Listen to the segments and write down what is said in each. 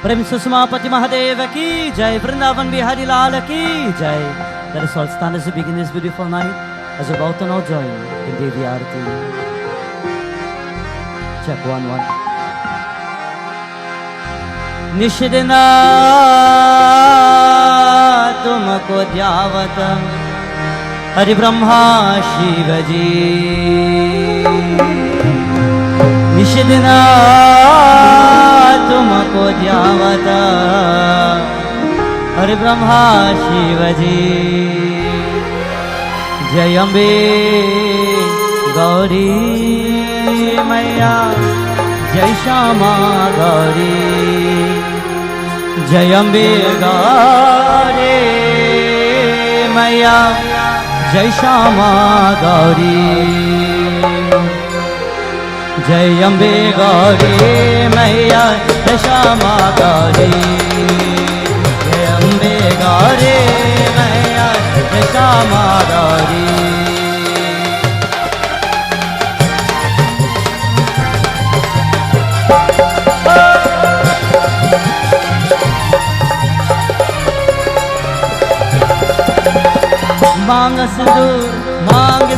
प्रेम सुषमापति महादेव की जय, वृंदावन बिहारी लाल की जय. Let us all stand as we begin this beautiful night, as we bow to now join in Devi Aarti. Check 1-1. निषिदिना तुमको ध्यावत हरि ब्रह्मा शिव जी. निषिदिना तुमको ध्यावत हरि ब्रह्मा शिव जी. जय अम्बे गौरी मैया, जय श्यामा गौरी. जय अम्बे गौरी मैया, जय श्यामा गौरी. जय अम्बे गौरी मैया, जय श्यामा गौरी. जय अम्बे गौरी मैया, जय श्यामा गौरी. मांग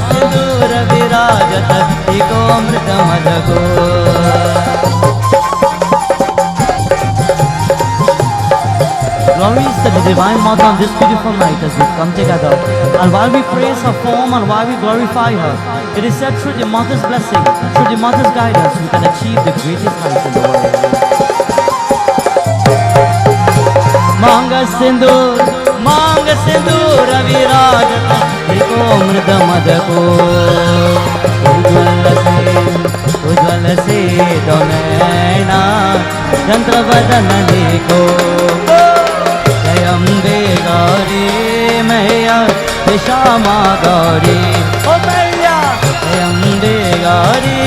सिंदूर विराजत एको अमृत मदगो. Glory is to the Divine Mother on this beautiful night as we come together. And while we praise her form and while we glorify her, it is said through the Mother's blessing, through the Mother's guidance, we can achieve the greatest heights in the world. मांग सिंदूर विराजत एको अमृत मदको. उज्ज्वल से दो नैना चंद्र बदन देखो. जय अम्बे गौरी मैया, जय श्यामा गौरी. ओ मैया जय अम्बे गौरी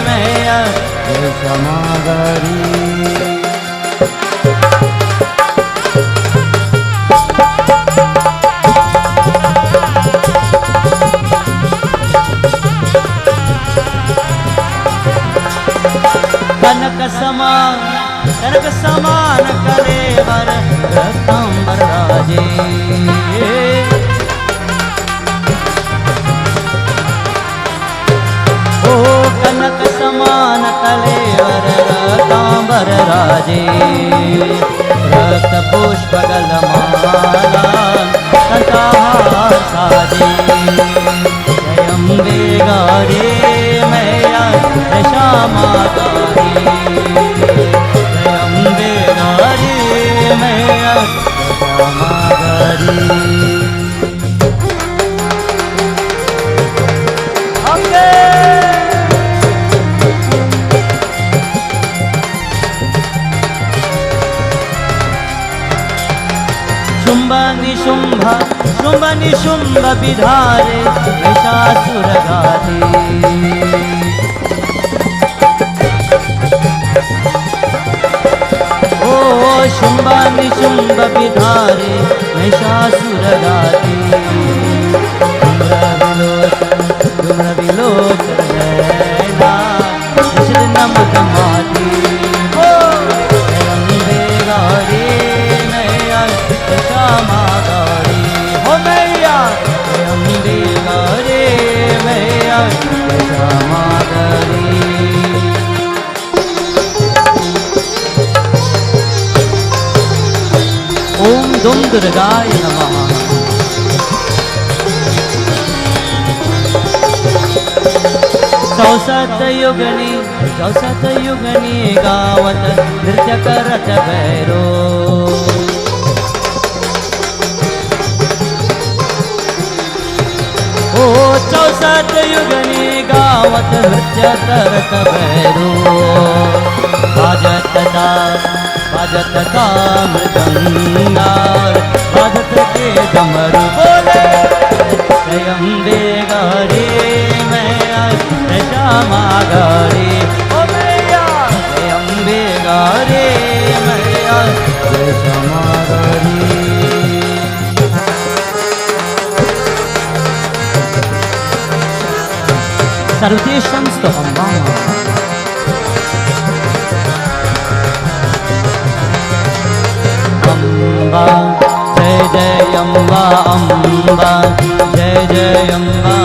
मैया, जय श्यामा गौरी. कनक समान कलेवर रत्नांबर राजे. ओ कनक समान कलेवर रत्नांबर राजे. रक्त पुष्प गलमाला कंठाहार साजे. जय अम्बे गौरी मैया, जय श्यामा गौरी. जय अम्बे गौरी मैया, जय श्यामा गौरी. अम्बे शुंभ निशुंभ विधारे महिषासुर गाथे. ओ शुंभ निशुंभ विधारे महिषासुर गाथे. धूम्र विलोचन नैना निषिदिन मदमाती. ओ जय अम्बे गौरी मैया, जय श्यामा गौरी. ओ मैया जय अम्बे गौरी मैया, जय श्यामा गौरी. ओम दुम दुर्गाय नमः. चौसत युगनी गावत नृत्य करत भैरो. ओ चौसत युगनी गावत नृत्य करत भैरो. बाजत का मृदंगा, बाजत के डमरू बोले. जय अम्बे गौरी मैया, जय श्यामा गौरी. ओ मैया जय अम्बे गौरी मैया, जय Shyama Gauri. सर्वदेशं स्तवं. Amba, Amba, Jai Jai Amba,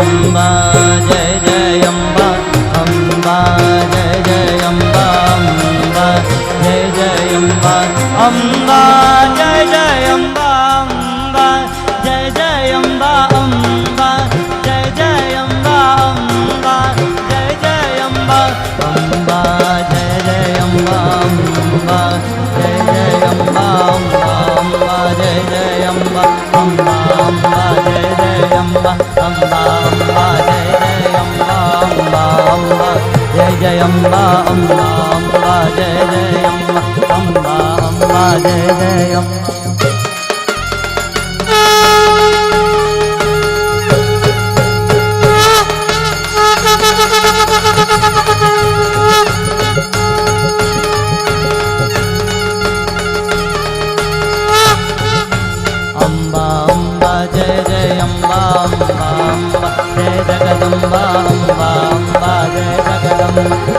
Amba, Jai Jai Amba, Amba, Jai Jai Amba, Amba, Jai Jai Amba, Amba, Jai Jai Amba, Amba, Jai Jai Amba, Amba, Jai Jai Amba, Amba, Jai Jai Amba, Amba, Jai Jai Amba, Amba, Jai Jai Amba, Amba, Jai Jai Amba, Amba, Amba, Jai Jai Amba, Amba, Amba, Jai Jai Amba, Amba, Amba, Jai Jai Amba, Amba, Amba, Jai Jai Amba, Amba, Amba, Jai Jai Amba. Amba, Amba, Amba, Jai Jagadamba,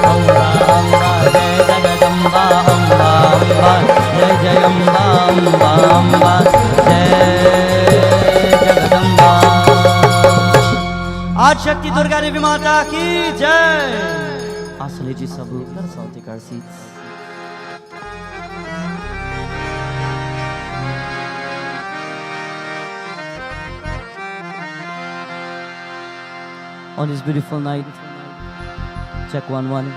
Amba, Amba, Jai Jagadamba, Amba, Amba, Jai Jai Amba, Amba, Amba, Jai Jagadamba. आज शक्ति दुर्गा देवी माता की जय. आसन लीजिए सब लोग, let us all take our seats. On this beautiful night, check 1-1.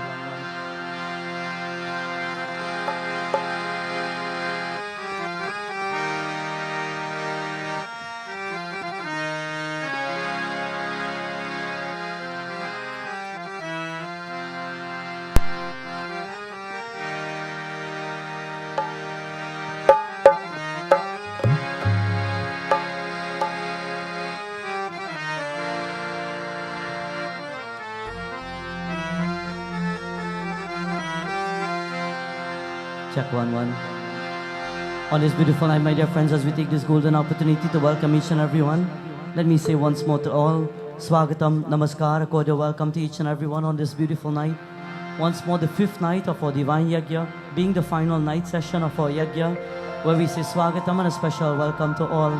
Check 1-1. On this beautiful night, my dear friends, as we take this golden opportunity to welcome each and everyone, let me say once more to all, Swagatam, Namaskar, a cordial welcome to each and everyone on this beautiful night. Once more, the fifth night of our Divine Yajna, being the final night session of our Yajna, where we say Swagatam and a special welcome to all.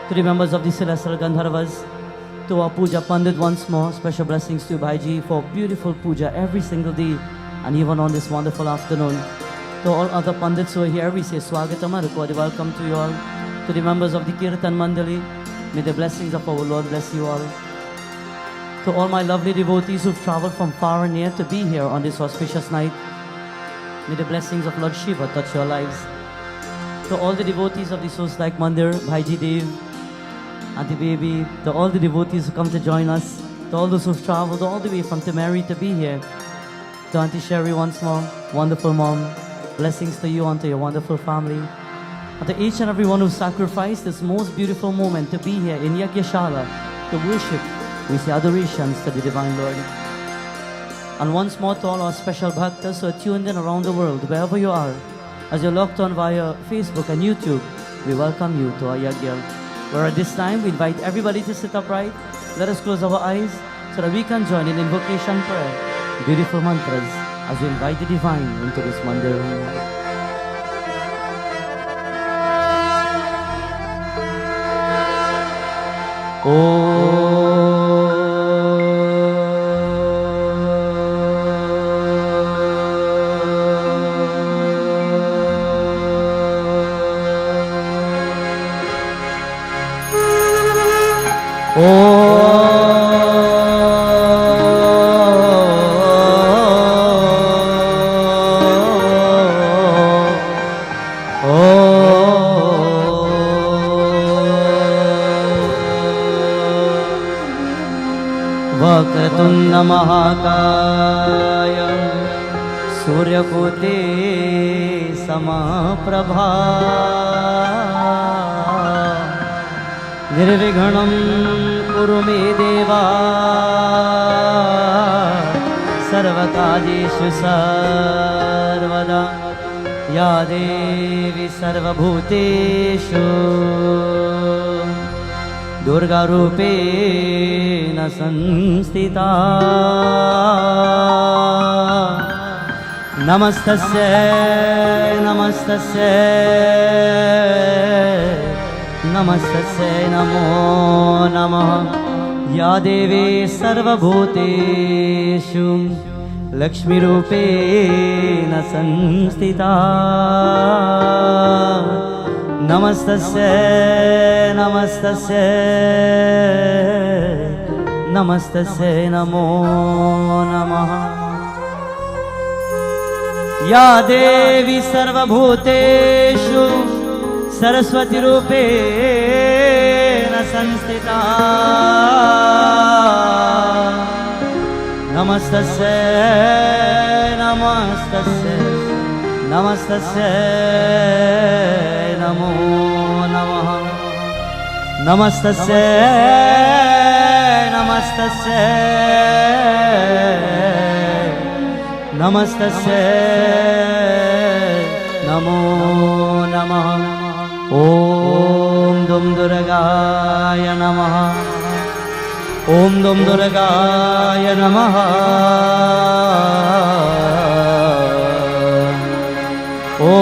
To the members of the Celestial Gandharvas, to our Puja Pandit once more, special blessings to Bhaiji for beautiful puja every single day and even on this wonderful afternoon. To all other Pandits who are here, we say Swagatam and a cordial welcome to you all. To the members of the Kirtan Mandali, may the blessings of our Lord bless you all. To all my lovely devotees who've traveled from far and near to be here on this auspicious night, may the blessings of Lord Shiva touch your lives. To all the devotees of the Soos-like Mandir, Bhaiji Dev, Auntie Baby, to all the devotees who come to join us, to all those who've traveled all the way from Temeri to be here, to Auntie Sherry once more, wonderful mom, blessings to you and to your wonderful family. And to each and everyone who sacrificed this most beautiful moment to be here in Yagyashala to worship, we say adorations to the Divine Lord. And once more to all our special bhaktas who are tuned in around the world, wherever you are, as you're locked on via Facebook and YouTube, we welcome you to our Yajna. Where at this time, we invite everybody to sit upright. Let us close our eyes so that we can join in invocation prayer, beautiful mantras, as we invite the Divine into this mandir. वक्रतुण्ड महाकाय सूर्यकोटि समप्रभा निर्विघ्नं कुरु मे देवा सर्वकार्येषु सर्वदा या देवी सर्वभूतेषु दुर्गारूपेण संस्थिता नमस्तस्यै नमस्तस्यै नमस्तस्यै नमो नमः। या देवी सर्वभूतेषु लक्ष्मीरूपेण संस्थिता नमस्तस्यै नमस्तस्यै नमस्तस्यै नमो नमः। या देवी सर्वभूतेषु सरस्वतीरूपेण संस्थिता नमस्तस्यै नमस्तस्यै नमस्तस्यै नमो नमः। नमस्तस्यै नमस्तस्यै नमस्तस्यै नमो नमः। ॐ दुं दुर्गाय नमः। ॐ दुं दुर्गाय नमः। ॐ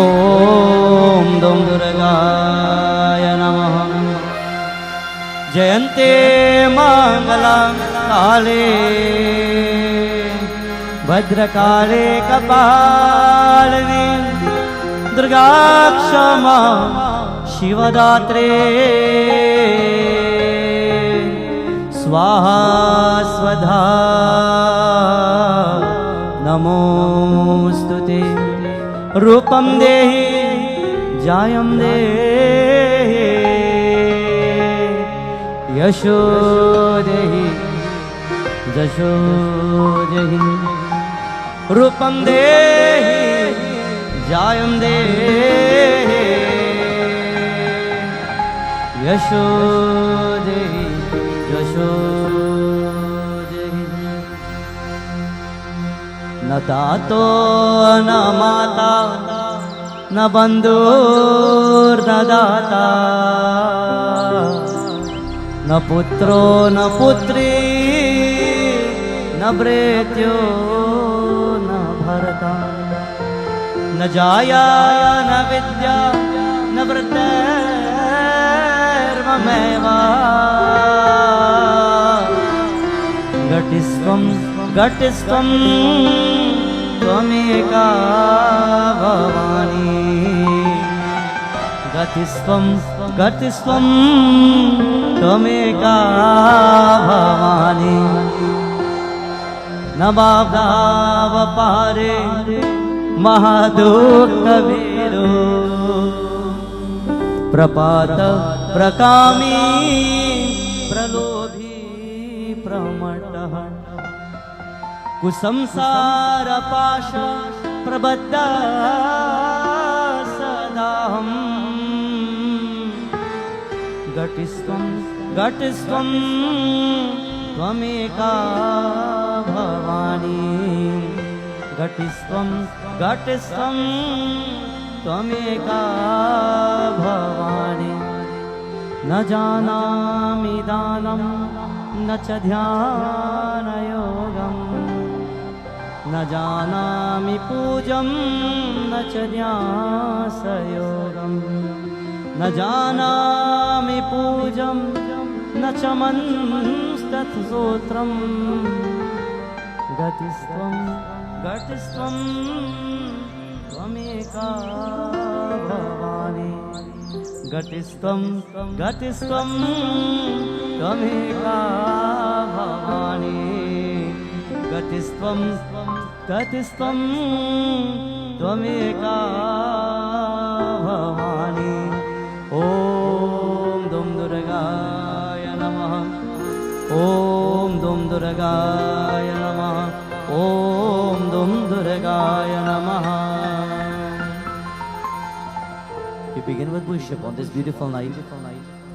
दुं दुर्गाय नमः। जयन्ते मङ्गलं काले भद्रकाले कपालिनी दुर्गा क्षमा शिवदात्रे स्वाहा स्वधा नमोस्तुते। रूपं देहि जायं देहि यशो देहि जशो देहि। रूपं देहि जायं देहि यशो देहि जशो देहि। न दातो न माता न बन्धुर्न दाता न पुत्रो न पुत्री न भ्रेत्यो न भर्ता न जाया न विद्या न वृद्धैर्ममेव घटिस्त्वं घटिस्त्वं त्वमेका भवानी घटिस्त्वं घटिस्त्वं त्वमेका भवानी। न बाधाव पारे महादुःखवीरो प्रपात प्रकामी प्रलोभी प्रमटः कुसंसार पाश प्रबद्ध सदाहं घटिस्त्वं घटिस्त्वं त्वमेका भवानी घटिस्त्वं घटिस्त्वं त्वमेका भवानी। न जानामि दानं न च ध्यानयोगं न जानामि पूजं न च न्यासयोगं न जानामि पूजं न च मंस्तत्सूत्रं घटिस्त्वं घटिस्त्वं त्वमेका भवानी घटिस्त्वं घटिस्त्वं त्वमेका भवानी घटिस्त्वं घटिस्त्वं त्वमेका भवानी। ॐ दुं दुर्गाय नमः। ॐ दुं दुर्गाय नमः। ॐ दुं दुर्गाय नमः। We begin with worship on this beautiful night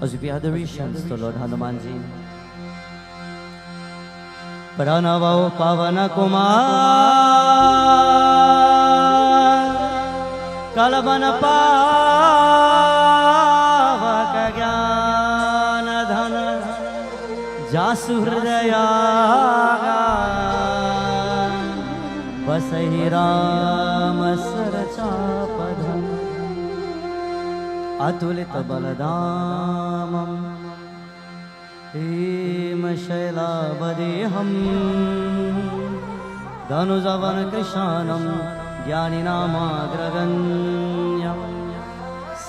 as we pay adorations to Lord Hanumanji. Pranavo Pavana Kumar Kalabana Pavaka Jnana Dhana Jasu Hridaya बस वसहि राम सरचापधम् अतुलित बलधामम् हेमशैलावदेहम् धनुजवन कृशानं ज्ञानिनामाग्रगण्यं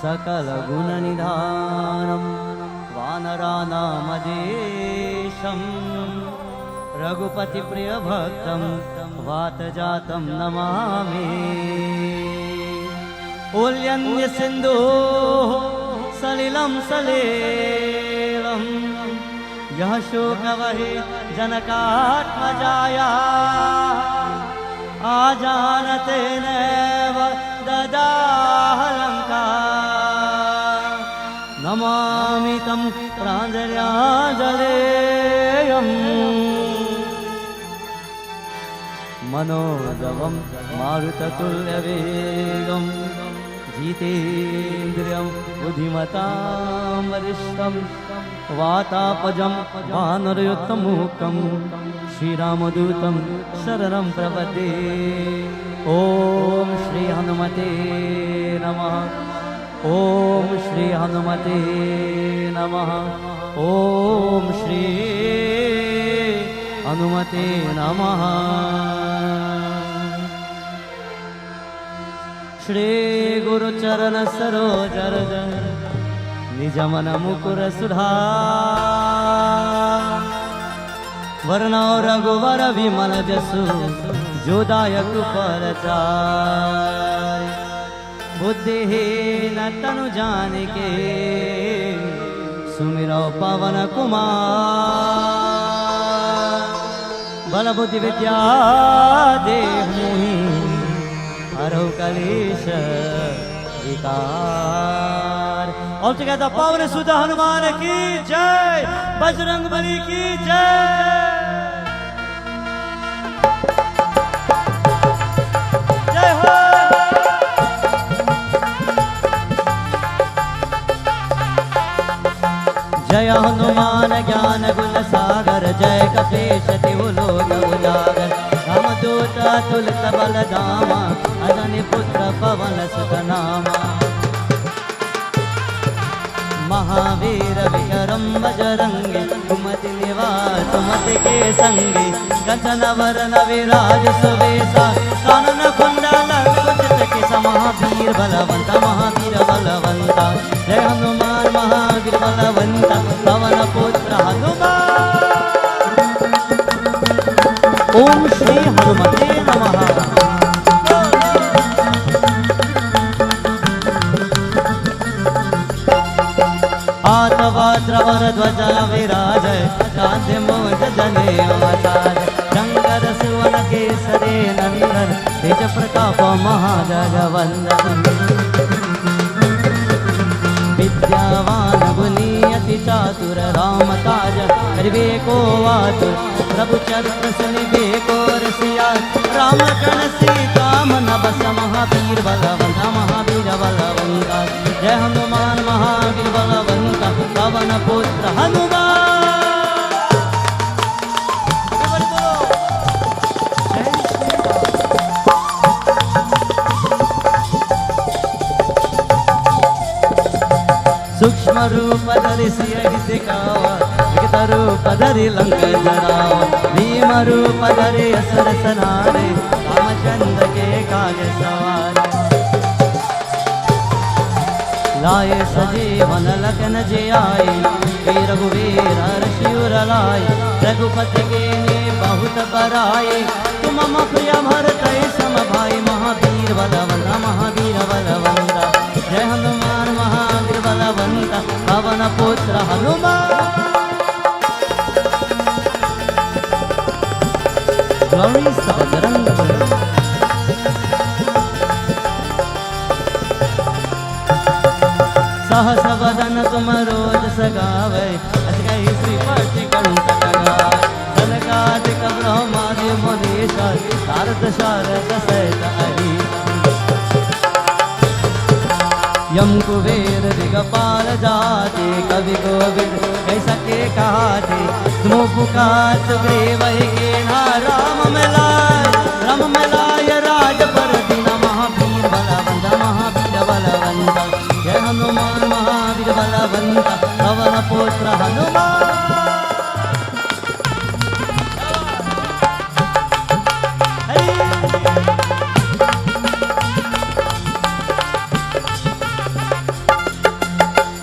सकलगुणनिधानं वानरानामदेशं रघुपतिप्रियभक्तं वातजातं नमामि। उल्यन्यसिन्धोः सलिलं सलेलं यः शोकवहे जनकात्मजाया आजानते नैव ददाहलङ्का नमामि तं प्राञ्जल्याजलेयम् मनोजवं मारुततुल्यवेगं जितेन्द्रियं बुद्धिमतां वरिष्ठं वातापजं वानरयुक्तमूकं श्रीरामदूतं शरणं प्रपद्ये। ॐ श्री हनुमते नमः। ॐ श्री हनुमते नमः। ॐ श्री हनुमते नमः। श्री गुरुचरण सरोज रज निजमन मुकुर सुधार वर्णौ रघुवर विमल जसु जोदायक फलचार बुद्धिहीन तनु जानिके सुमिरौ पवन कुमार बल बुद्धि विद्या देहि हरौ कलेश विकार। All together, पवन सुत हनुमान की जय, बजरंग बली की जय। जय हो। जय हनुमान ज्ञान गुण सागर जय कपीश तिहु लोक उजागर रामदूत अतुलित बलधामा अजनि पुत्र पवन सुत नामा महावीर विक्रम बजरंगी कुमति निवास सुमति के संगी कंचन वरण विराज सुवेशा कानन कुंडल कुंचित केश महावीर बलवंत जय हनुमान महावीर बलवंत पवन पुत्र हनुमान। ओम श्री हनुमते नमः। आतवज्रवर ध्वजा विराजय कांधे मोज जनेऊ साज शंकर सुवन केसरी नंदन तेज प्रताप महाजगवंदन विद्यावान गुणी अति चातुर राम काज करिबे को आतुर प्रभु चरित्र सुनिबे को रसिया राम कन सीता मन बस महावीर बलवंत जय हनुमान महावीर बलवंत पवन पुत्र हनुमान। सूक्ष्म रूप धरि सियहि दिखावा विकट रूप धरि लंक जरावा भीम रूप धरि असुर संहारे रामचंद्र के काज सवारे लाए सजीवन लखन जियाए रघुवीर हर्षि उर लाए रघुपति के बहुत बराए तुम मम प्रिय भरत सम भाई महावीर बलवंत जय हनुमान महावीर बलवंत पवन पुत्र हनुमान। Glory to Bajrang Bali. सहस वदन तुम रोज सगावे अजगई श्रीपति कंठ लगावे सनकादिक ब्रह्मादि मुनीसा शारद शारद सहित अहिसा यम कुबेर दिगपाल जाति कवि गोविंद कैसा के कहाते तुम पुकार सुग्रीव के ना राम मिलाय पवन पुत्र हनुमान।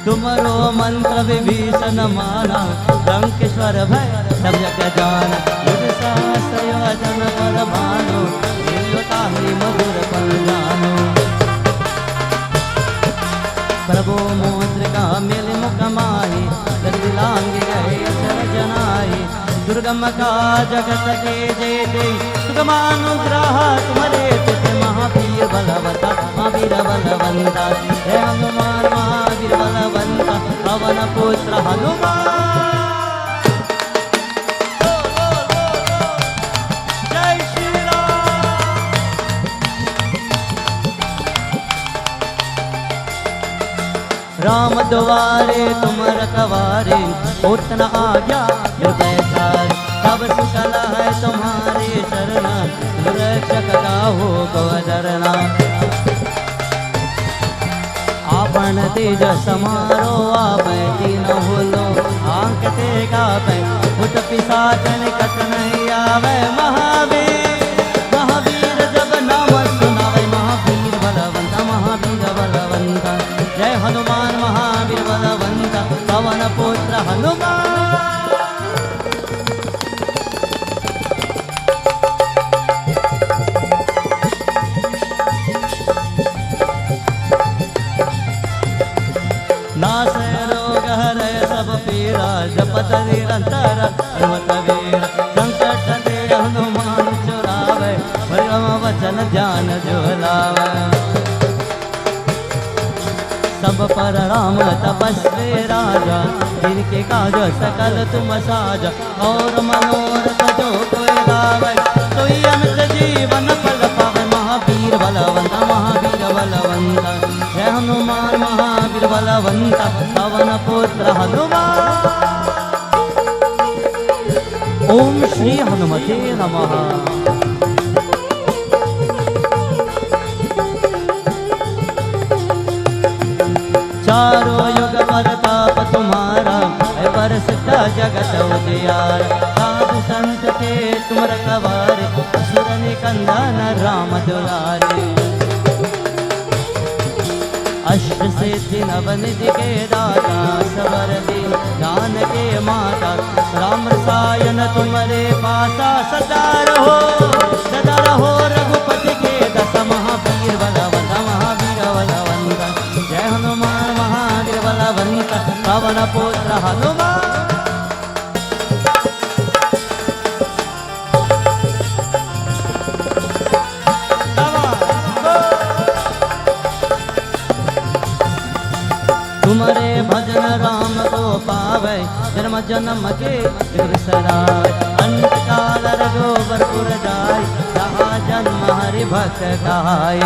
तुमरो मंत्र विभीषण माना, लंकेश्वर भय सब जग जाना। युग सहस्र योजन पर भानु, ताहि मधुर फल जानो। प्रभु मुद्रिका मिल मुख माहि, गति लांग गए अचर जनाहि। दुर्गम का जगत के जेते, सुगमानुग्रह तुम्हारे पिते। महावीर बलवंता, महावीर बलवंता, जय हनुमान महावीर बलवंता, पवन पुत्र हनुमान। जय श्री राम। राम द्वारे तुम रखवारे, होत न आज्ञा हृदय धार। तब सुकल है तुम्हारे शरण, रक्षक काहू को डरना। आपण तेज समारो आपै, तीनों हुलो आंक ते गावै। भूत पिशाच निकट नहीं आवै, महावीर महावीर जब नाम सुनावै। महावीर बलवंता, महावीर बलवंता, जय हनुमान महावीर बलवंता, पवन पुत्र हनुमान। नासै रोग हरै सब पीरा, जपत निरंतर हनुमत वीर। संकट ते हनुमान छुड़ावै, भरम वचन ध्यान जो लावै। सब पर राम तपस्वी राजा, जिनके काज सकल तुम साजा। और मनोरथ जो कोई लावै, सोई अमित जीवन फल पावै। महावीर बलवंता, महावीर बलवंता, जय हनुमान महावीर बलवंता, पवन पुत्र हनुमान। ओम श्री हनुमते नमः। चारों युग परताप तुम्हारा, है बरसत जगत उजियारा। साधु संत के तुम रखवारे, असुर निकंदन राम दुलारे। अष्ट सिद्धि नव निधि के दाता, सबर दीन दान के माता। राम रसायन तुम्हारे पासा, सदा रहो रघुपति के दस। महावीर बलवंता, महावीर बलवंता, जय हनुमान महावीर बलवंता, पवन पुत्र हनुमान। तुम्हारे भजन राम को पावै, जन्म जन्म के बिसराय। अंत काल रघुबरपुर जाय, जहाँ जन्म हरि भक्त कहाय।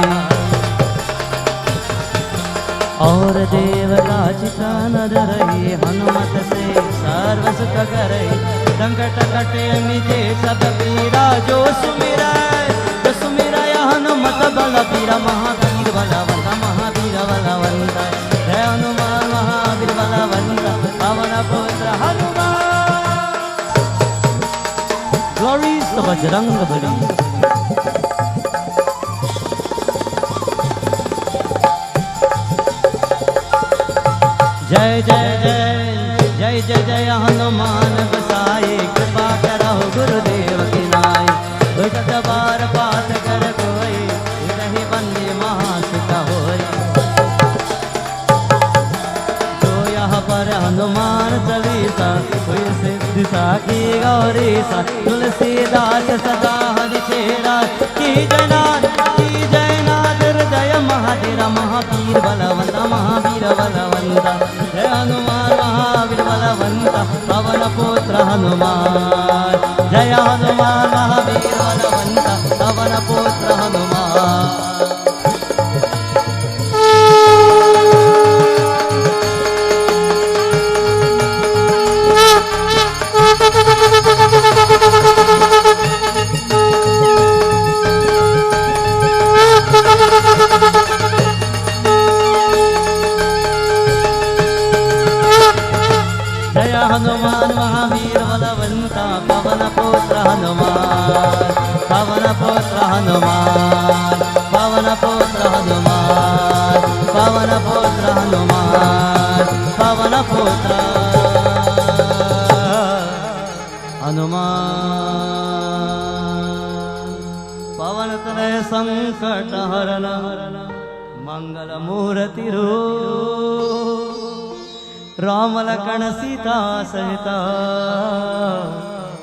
और देवता चिता नर रही, हनुमत से सर्व सुख करे। संकट कटे मिटे सब पीरा, जो सुमिरै हनुमत बल पीरा। महावीर बलवंता, महावीर बलवंता, जय हनुमान महावीर बलवंता, पवन पुत्र हनुमान। Glories to Bajrang Bali. जय जय जय जय जय जय हनुमान बसाए। कृपा करो गुरुदेव की नाय, दुष्ट बार पाठ कर कोई। नहीं बंदे महासुख होय, जो यहाँ पर हनुमान चालीसा। कोई सिद्धि साखी गौरीसा, तुलसीदास सदा हरि चेरा। की जयनाथ हृदय महाधीरा। महावीर बलवंता, महावीर बलवंता, जय हनुमान महावीर बलवंता, पवन पुत्र हनुमान। जय हनुमान महावीर बलवंता, पवन पुत्र हनुमान। जय हनुमान महावीर बलवंता पवन पुत्र हनुमान पवन पुत्र हनुमान पवन पुत्र हनुमान पवन पुत्र हनुमान पवन पुत्र हनुमान पवन तनय संकट हरण मंगल मूर्ति राम लखन सीता सहित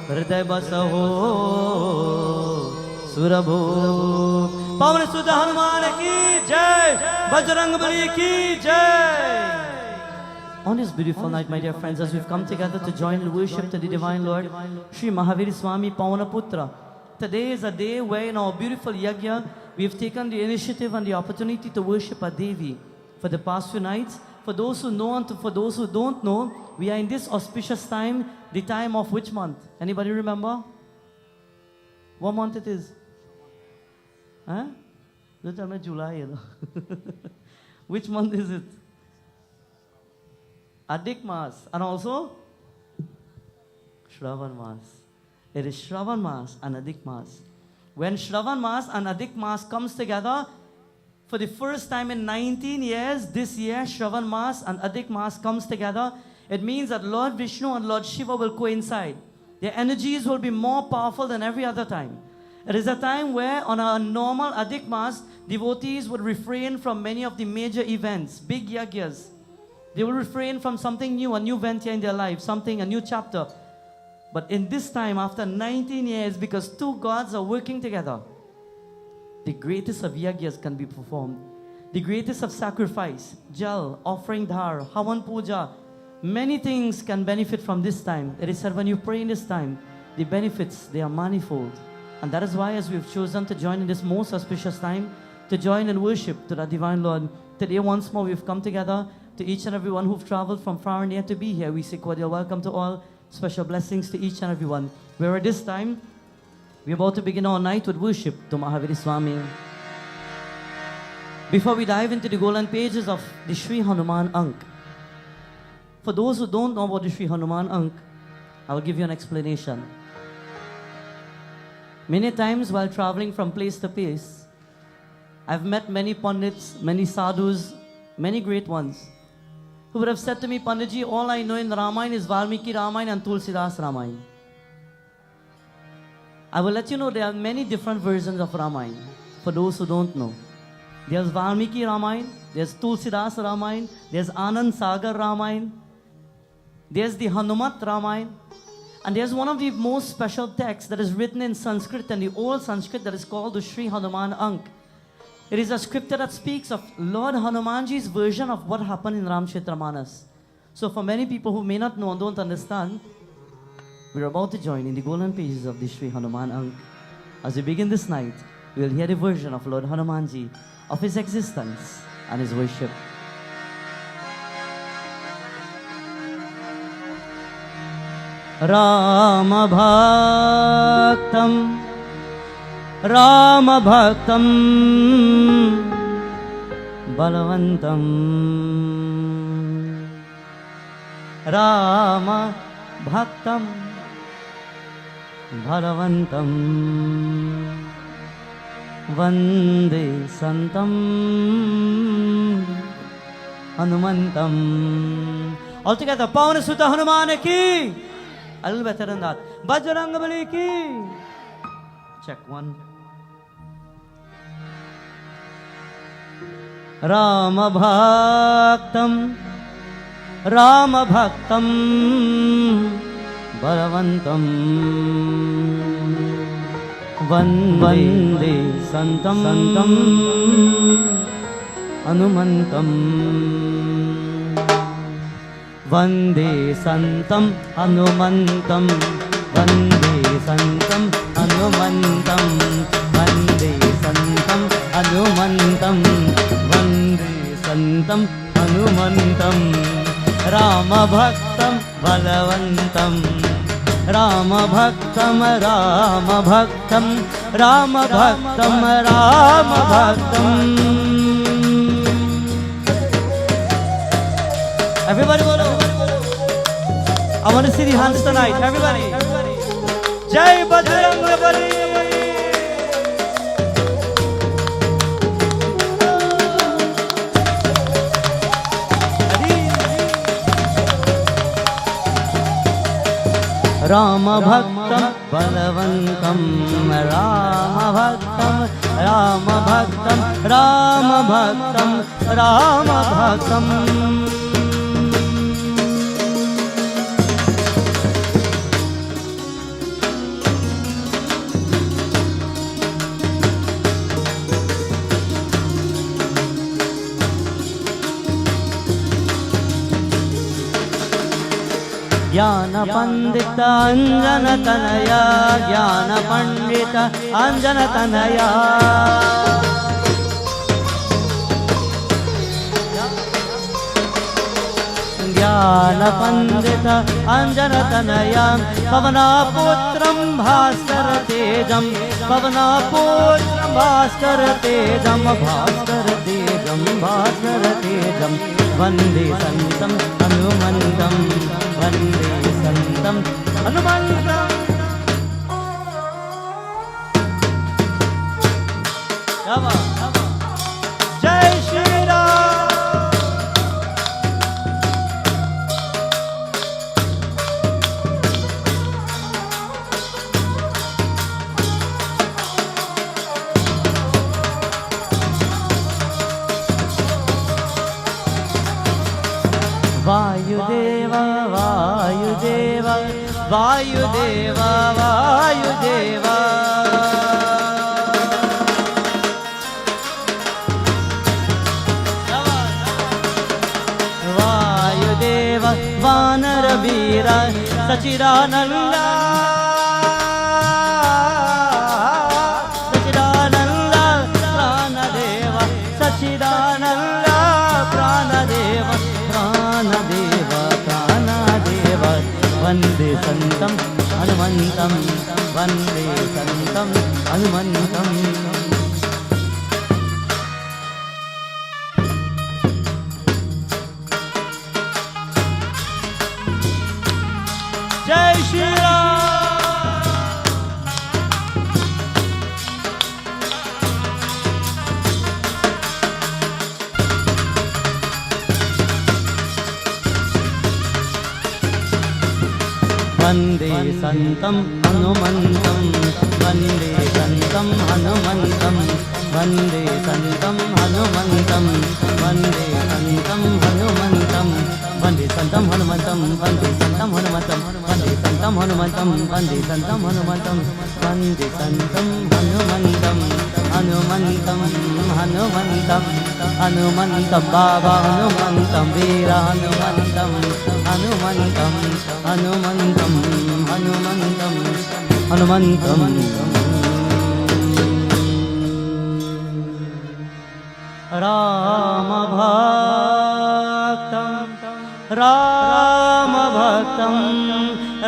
हृदय बसहो सुरभो पवन सुत हनुमान की जय बजरंगबली की जय. On this beautiful night, my dear friends, as we've come together to join in worship to the Divine Lord, Sri Mahavir Swami Pavanaputra, today is a day where in our beautiful Yajna, we've taken the initiative and the opportunity to worship our Devi. For the past few nights, for those who know and for those who don't know, we are in this auspicious time, the time of which month? Anybody remember? What month it is? Huh? Don't tell me July, you know. Which month is it? Adhik Mas, and also Shravan Mas. It is Shravan Mas and Adhik Mas. When Shravan Mas and Adhik Mas comes together, for the first time in 19 years, this year, Shravan Mas and Adhik Mas comes together, it means that Lord Vishnu and Lord Shiva will coincide. Their energies will be more powerful than every other time. It is a time where on a normal Adhik Mas, devotees would refrain from many of the major events, big yagyas. They will refrain from something new, a new venture in their life, a new chapter. But in this time, after 19 years, because two gods are working together, the greatest of yagyas can be performed. The greatest of sacrifice, jal, offering dhar, havan puja, many things can benefit from this time. It is said when you pray in this time, the benefits, they are manifold. And that is why as we've chosen to join in this most auspicious time, to join in worship to the Divine Lord, today once more we've come together. To each and every one who've traveled from far and near to be here, we say cordial welcome to all. Special blessings to each and every one. Where at this time, we're about to begin our night with worship to Mahavir Swami. Before we dive into the golden pages of the Sri Hanuman Ank, for those who don't know about the Sri Hanuman Ank, I will give you an explanation. Many times while traveling from place to place, I've met many pundits, many sadhus, many great ones, who would have said to me, Panditji, all I know in Ramayana is Valmiki Ramayana and Tulsidas Ramayana. I will let you know there are many different versions of Ramayana, for those who don't know. There's Valmiki Ramayana, there's Tulsidas Ramayana, there's Anand Sagar Ramayana, there's the Hanumat Ramayana, and there's one of the most special texts that is written in Sanskrit, and the old Sanskrit, that is called the Sri Hanuman Ank. It is a scripture that speaks of Lord Hanumanji's version of what happened in Ramkshetramanas. So for many people who may not know and don't understand, we're about to join in the golden pages of the Sri Hanuman Ank. As we begin this night, we will hear the version of Lord Hanumanji, of his existence and his worship. Rama Bhaktam Rama Bhaktam Balavantam Rama Bhaktam Balavantam Vande Santam Hanumantam. All together, Pavana Sutta Hanuman ki. A little better than that. Bajrangabali ki. Check one. Rama Bhaktam Rama Bhaktam Balavantam Vande Santam Hanumantam Vande Santam Hanumantam Vande Santam Hanumantam Vande Santam Hanumantam Vande Santam Hanumantam Rama Bhaktam Balavantam Rama Bhaktam Rama Bhaktam Rama Bhaktam Rama Bhaktam. Everybody follow. I want to see the hands tonight. Everybody. Jai Bajrangbali. Rama Bhaktam Balavantam Rama Bhaktam Rama Bhaktam Rama Bhaktam Rama Bhaktam Jnana Pandita Anjana Tanaya Jnana Pandita Anjana Tanaya Jnana Pandita Anjana Tanaya Pavana Putram Bhaskara Tejam Pavana Putram Bhaskara Tejam Bhaskara Tejam Bhaskara Tejam Vande Santam Hanumantam Vande Santam Hanumantam Java Jai Shri Ram Vayudeva Vayudeva Vayudeva Vayudeva Vayudeva Vanarabhira Sachidananda Sachidananda Pranadeva Sachidananda Pranadeva Pranadeva Pranadeva Vande Santam Hanumantam Vande Santam Hanumantam Jai Shri Ram Vande Santam Hanumantam Vande Santam Hanumantam Vande Santam Hanumantam Vande Santam Hanumantam Vande Santam Hanumantam Vande Santam Hanumantam Vande Santam Hanumantam Vande Santam Hanumantam Vande Santam Hanumantam Hanumantam Hanumantam Hanumantam Baba Hanumantam Veera Hanumantam Hanumantam Hanumantam Hanumantam Hanumantam Rama Bhaktam Rama Bhaktam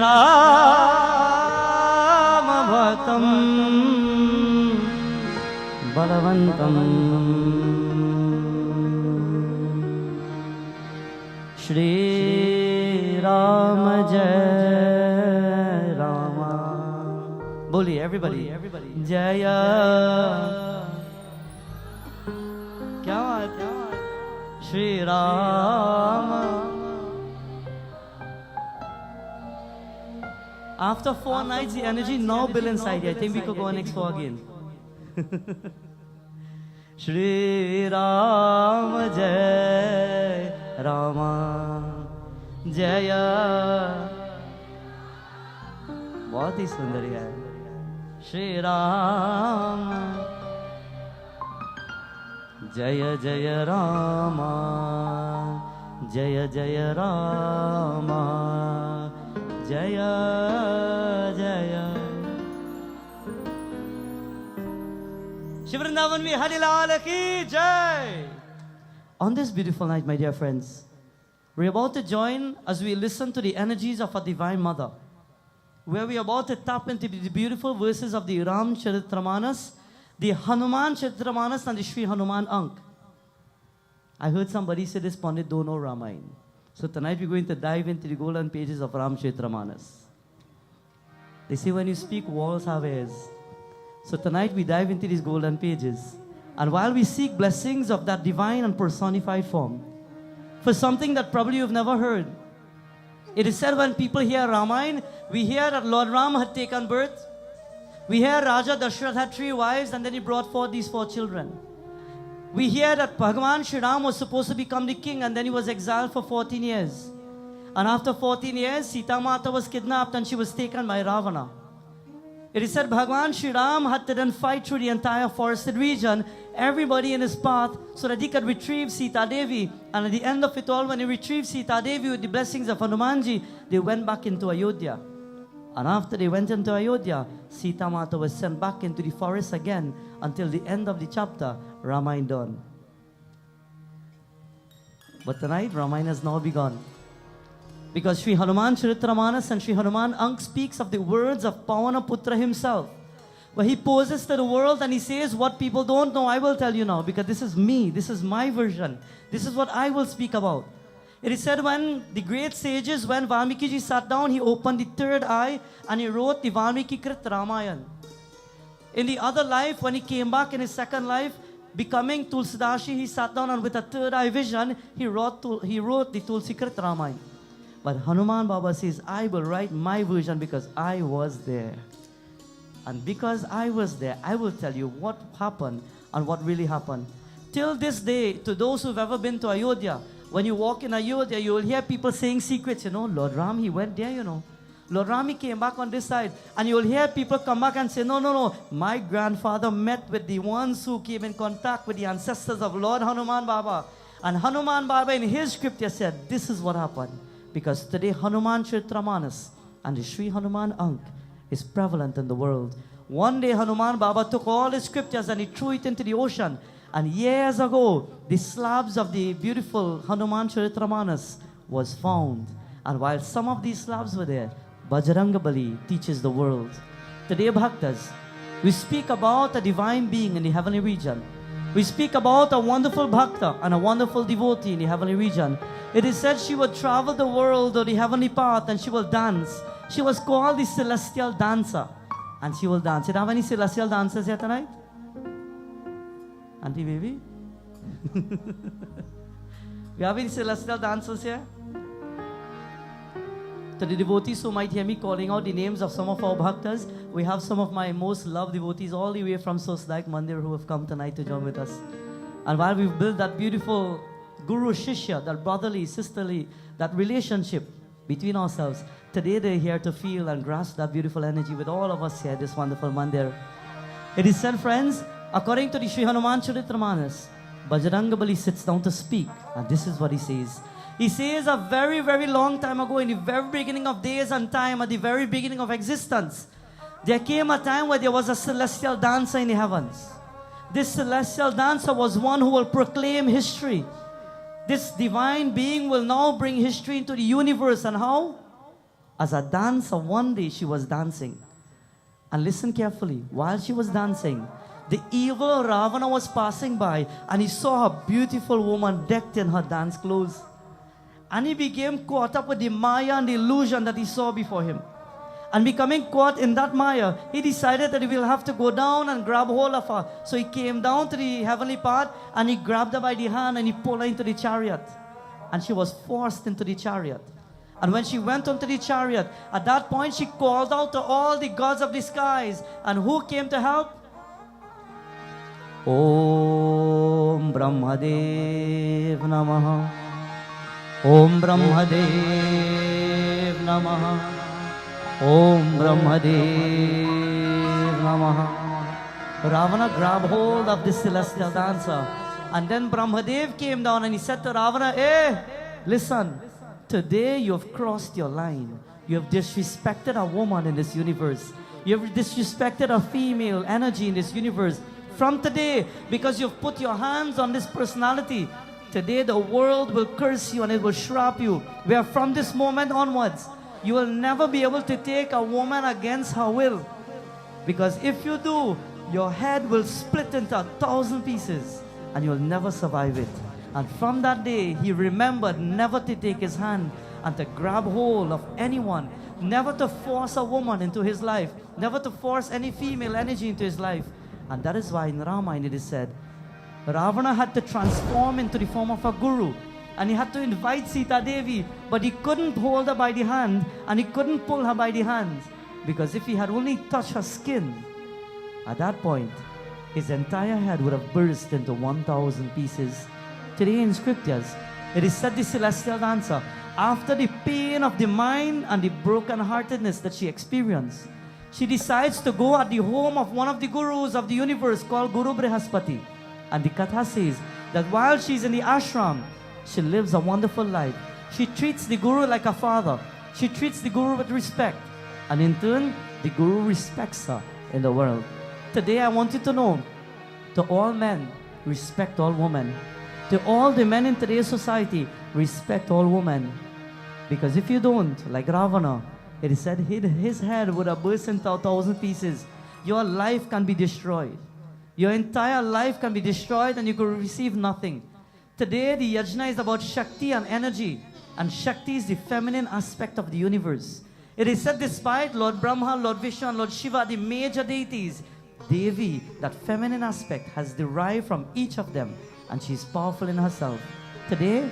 Rama Bhaktam Balavantam Shri Ram Jai Rama Boli everybody Jaya Kya baat Shri Rama After 4 nights the energy now built inside you. I think we could go next 4 again Shri Ram Jai Rama Jaya बहुत ही सुंदर है श्री राम जय जय राम जय जय राम जय जय Shri Vrindavan में हरि लाल की जय. On this beautiful night, my dear friends, we're about to join as we listen to the energies of our Divine Mother, where we're about to tap into the beautiful verses of the Ram Charitramanas, the Hanuman Charitramanas, and the Shri Hanuman Ank. I heard somebody say this Pandit don't know Ramayana. So tonight we're going to dive into the golden pages of Ramcharitamanas. They say when you speak, walls have ears. So tonight we dive into these golden pages. And while we seek blessings of that divine and personified form, for something that probably you've never heard, it is said when people hear Ramayana, we hear that Lord Ram had taken birth. We hear Raja Dashrath had 3 wives and then he brought forth these 4 children. We hear that Bhagavan Shri Ram was supposed to become the king and then he was exiled for 14 years. And after 14 years, Sita Mata was kidnapped and she was taken by Ravana. It is said Bhagavan Shri Ram had to then fight through the entire forested region, everybody in his path, so that he could retrieve Sita Devi. And at the end of it all, when he retrieved Sita Devi with the blessings of Hanumanji, they went back into Ayodhya. And after they went into Ayodhya, Sita Mata was sent back into the forest again until the end of the chapter, Ramayana done. But tonight, Ramayana has now begun. Because Sri Hanuman Charitramanas and Sri Hanuman Ank speaks of the words of Pavana Putra himself, where he poses to the world and he says, what people don't know, I will tell you now, because this is me, this is my version, this is what I will speak about. It is said when the great sages, when Valmiki ji sat down, he opened the 3rd eye and he wrote the Valmiki Krit Ramayana. In the other life, when he came back in his 2nd life, becoming Tulsidashi, he sat down and with a 3rd eye vision, he wrote the Tulsi Krit Ramayana. But Hanuman Baba says, I will write my version because I was there. And because I was there, I will tell you what happened and what really happened. Till this day, to those who've ever been to Ayodhya, when you walk in Ayodhya, you will hear people saying secrets. Lord Ram, he went there, Lord Ram, he came back on this side. And you will hear people come back and say, no. My grandfather met with the ones who came in contact with the ancestors of Lord Hanuman Baba. And Hanuman Baba in his scripture said, this is what happened. Because today Hanuman Charitramanas and the Sri Hanuman Ank is prevalent in the world. One day Hanuman Baba took all his scriptures and he threw it into the ocean. And years ago, the slabs of the beautiful Hanuman Charitramanas was found. And while some of these slabs were there, Bajrangabali teaches the world. Today, Bhaktas, we speak about a divine being in the heavenly region. We speak about a wonderful Bhakta and a wonderful devotee in the heavenly region. It is said she will travel the world or the heavenly path and she will dance. She was called the celestial dancer. And she will dance. You have any celestial dancers here tonight? Auntie baby? We have any celestial dancers here? To the devotees who might hear me calling out the names of some of our bhaktas, we have some of my most loved devotees all the way from Sosdaik Mandir who have come tonight to join with us. And while we've built that beautiful Guru Shishya, that brotherly, sisterly, that relationship between ourselves, today they're here to feel and grasp that beautiful energy with all of us here at this wonderful Mandir. It is said, friends, according to the Sri Hanuman Charitramanas, Bajrangabali sits down to speak, and this is what he says. He says a very, very long time ago, in the very beginning of days and time, at the very beginning of existence, there came a time where there was a celestial dancer in the heavens. This celestial dancer was one who will proclaim history. This divine being will now bring history into the universe. And how? As a dancer, one day she was dancing. And listen carefully, while she was dancing, the evil Ravana was passing by and he saw a beautiful woman decked in her dance clothes. And he became caught up with the Maya and the illusion that he saw before him. And becoming caught in that Maya, he decided that he will have to go down and grab hold of her. So he came down to the heavenly path and he grabbed her by the hand and he pulled her into the chariot. And she was forced into the chariot. And when she went onto the chariot, at that point she called out to all the gods of the skies. And who came to help? Om Brahmadev Namaha. Om Brahmadev Namaha. Om Brahmadev Namaha. Ravana grabbed hold of this celestial dancer. And then Brahmadev came down and he said to Ravana, hey, listen, today you have crossed your line. You have disrespected a woman in this universe. You have disrespected a female energy in this universe. From today, because you've put your hands on this personality, today the world will curse you and it will shrap you. Where from this moment onwards, you will never be able to take a woman against her will. Because if you do, your head will split into 1,000 pieces and you will never survive it. And from that day, he remembered never to take his hand and to grab hold of anyone, never to force a woman into his life, never to force any female energy into his life. And that is why in Ramayana it is said, Ravana had to transform into the form of a guru. And he had to invite Sita Devi, but he couldn't hold her by the hand and he couldn't pull her by the hands. Because if he had only touched her skin, at that point, his entire head would have burst into 1,000 pieces. Today in scriptures, it is said the celestial dancer, after the pain of the mind and the brokenheartedness that she experienced, she decides to go at the home of one of the gurus of the universe called Guru Brihaspati. And the Katha says that while she's in the ashram, she lives a wonderful life. She treats the guru like a father. She treats the guru with respect. And in turn, the guru respects her in the world. Today I want you to know, to all men, respect all women. To all the men in today's society, respect all women. Because if you don't, like Ravana, it is said his head would have burst into 1,000 pieces. Your life can be destroyed. Your entire life can be destroyed and you could receive nothing. Today, the Yajna is about Shakti and energy. And Shakti is the feminine aspect of the universe. It is said despite Lord Brahma, Lord Vishnu and Lord Shiva, the major deities, Devi, that feminine aspect has derived from each of them. And she is powerful in herself. Today,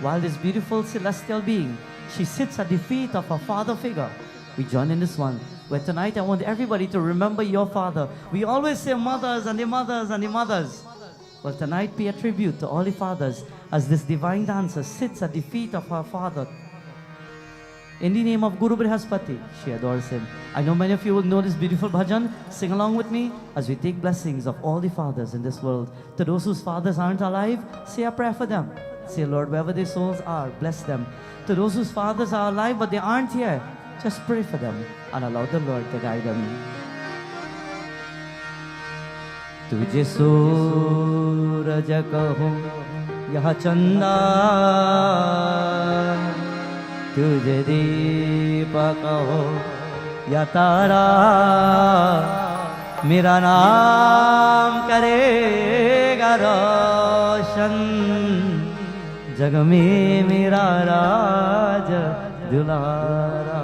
while this beautiful celestial being, she sits at the feet of her father figure. We join in this one, where tonight I want everybody to remember your father. We always say mothers and the mothers and the mothers. Well, tonight pay a tribute to all the fathers as this divine dancer sits at the feet of her father. In the name of Guru Brihaspati, she adores him. I know many of you will know this beautiful bhajan. Sing along with me as we take blessings of all the fathers in this world. To those whose fathers aren't alive, say a prayer for them. Say, Lord, wherever their souls are, bless them. To those whose fathers are alive but they aren't here, just pray for them and allow the Lord to guide them. तुझे सूरज कहूँ यह चंदा, तुझे दीपक हो या तारा, मेरा नाम करेगा रोशन, जग में मेरा राज दुलारा.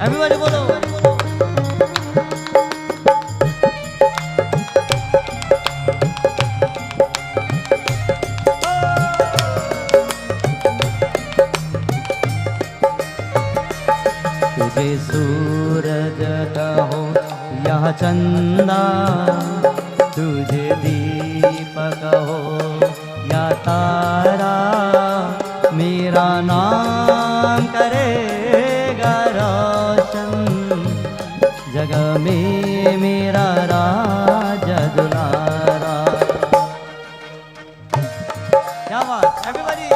Everybody follow. तुझे सूरज कहो यह चंदा, तुझे दीपक हो या तारा, मेरा नाम करेगा रोशन, जग में मेरा राज दुलारा. क्या बात, एवरीबॉडी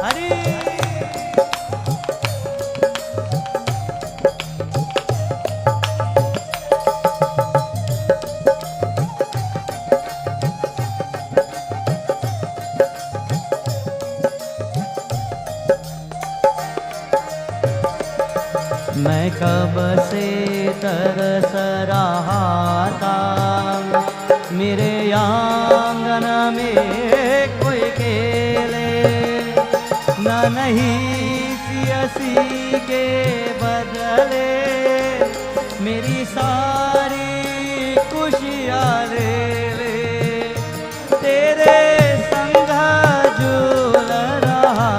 हरी. मैं कब से तरस रहा था, मेरे आंगन में कोई खेले, न नहीं सियासी के बदले, मेरी सारी खुशियाँ ले ले, तेरे संग झूल रहा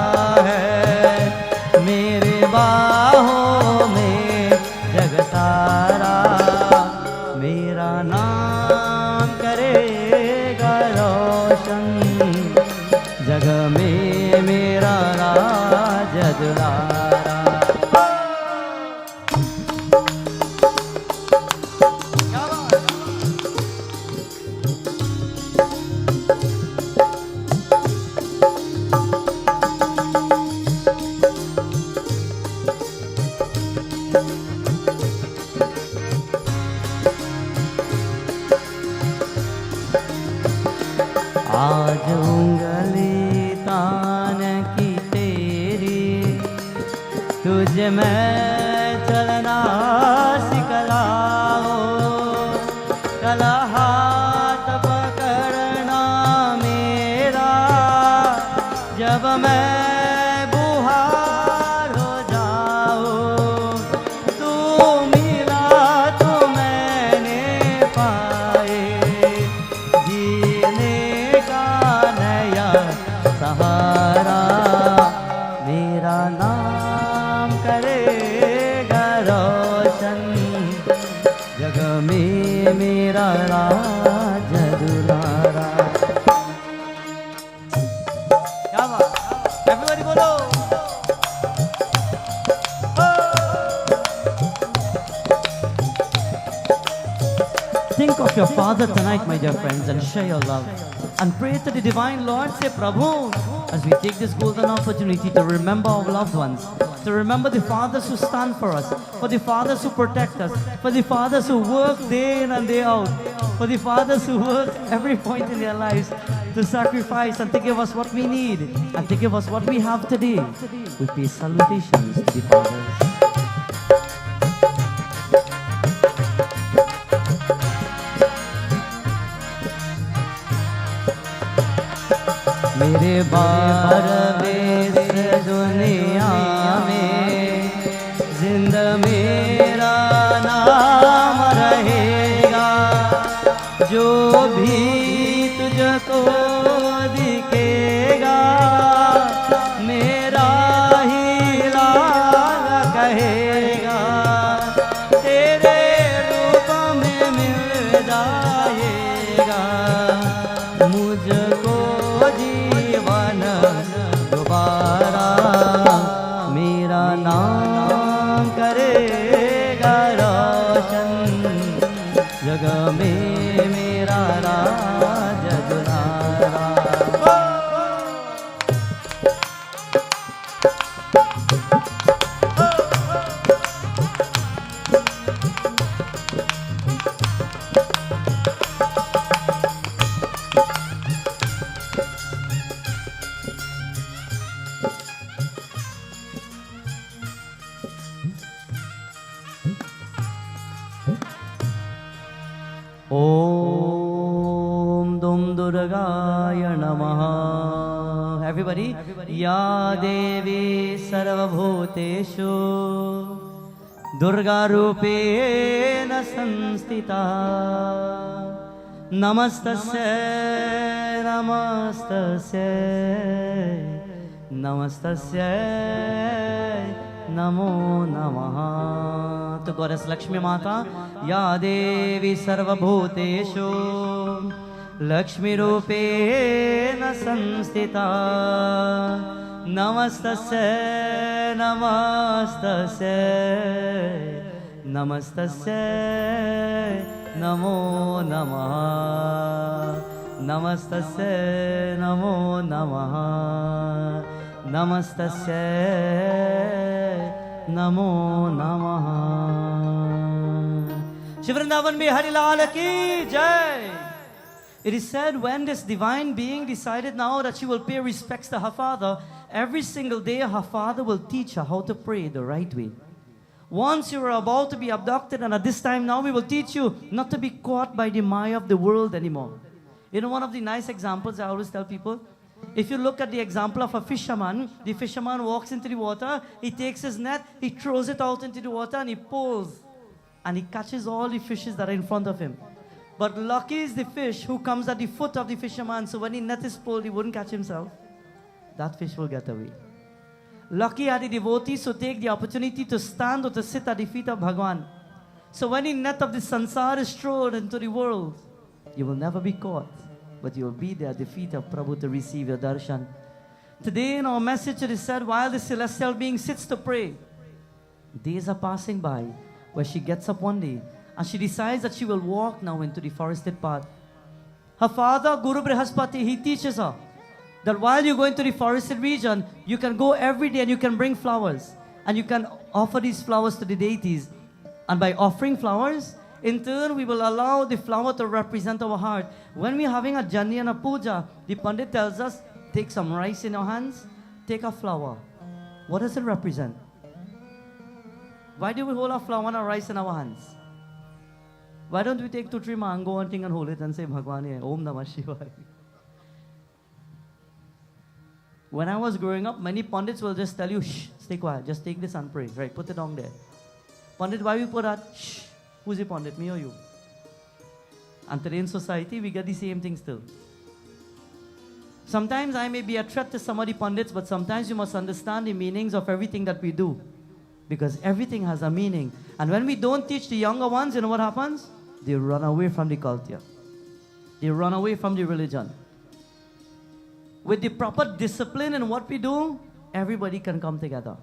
है, मेरे बाहों में जग सारा, मेरा नाम करेगा रोशन, जग में मेरा राज दुलारा. आज उंगली तान की तेरी, तू तुझ में चलना सिखलाओ, कला हाथ पकड़ना मेरा, जब मैं बुहार हो जाऊं, तू मिला तो मैंने पाए, जीने का नया सहारा, मेरा नाम करेगा रोशन, जग में मेरा राज दुलारा। क्या बात, एवरीबॉडी बोलो। Think of your father tonight, my dear friends, and share your love. And pray to the divine Lord, say, Prabhu, as we take this golden opportunity to remember our loved ones, to remember the fathers who stand for us, for the fathers who protect us, for the fathers who work day in and day out, for the fathers who work every point in their lives to sacrifice and to give us what we need and to give us what we have today. We pay salutations to the fathers. मेरे बारहवें से दुनिया में जिंदा मेरा नाम रहेगा, जो भी तुझको दिखेगा मेरा ही लाल कहेगा, तेरे रूप में मिल जाएगा मुझको जीवन दोबारा, मेरा नाम करेगा रोशन, जग में मेरा राज दुलारा। Om Dum Durgaya Namaha. Everybody. Ya Devi Sarvabhuteshu Durga Rupena Samstita Namastasya Namastasya Namastasya Namo Namaha. To Goddess Lakshmi Mata, Ya Devi Sarvabhuteshu Lakshmi Rupena Samstita Namastasya Namastasya Namastasya Namo Namaha. Namastasya Namo Namaha. Namastasya Namo Namaha. Shri Vrindavan mein Hari Lal ki Jai. It is said when this divine being decided now that she will pay respects to her father, every single day her father will teach her how to pray the right way. Once you are about to be abducted, and at this time now we will teach you not to be caught by the mire of the world anymore. You know, one of the nice examples I always tell people, if you look at the example of a fisherman, the fisherman walks into the water, he takes his net, he throws it out into the water and he pulls and he catches all the fishes that are in front of him. But lucky is the fish who comes at the foot of the fisherman, so when the net is pulled, he wouldn't catch himself. That fish will get away. Lucky are the devotees who take the opportunity to stand or to sit at the feet of Bhagwan. So when the net of the sansar is thrown into the world, you will never be caught, but you will be there at the feet of Prabhu to receive your darshan. Today in our message it is said, while the celestial being sits to pray, days are passing by where she gets up one day and she decides that she will walk now into the forested path. Her father, Guru Brihaspati, he teaches her that while you go into the forested region, you can go every day and you can bring flowers and you can offer these flowers to the deities. And by offering flowers, in turn, we will allow the flower to represent our heart. When we are having a jani and a puja, the Pandit tells us, take some rice in your hands, take a flower. What does it represent? Why do we hold our flower and our rice in our hands? Why don't we take 2-3 mango and thing and hold it and say, Bhagwan hai, Om Namah Shivaya. When I was growing up, many pundits will just tell you, shh, stay quiet, just take this and pray. Right, put it down there. Pandit, why we put that? Shh. Who's the Pandit, me or you? And today in society, we get the same thing still. Sometimes I may be a threat to some of the Pandits, but sometimes you must understand the meanings of everything that we do. Because everything has a meaning. And when we don't teach the younger ones, you know what happens? They run away from the culture. They run away from the religion. With the proper discipline in what we do, everybody can come together.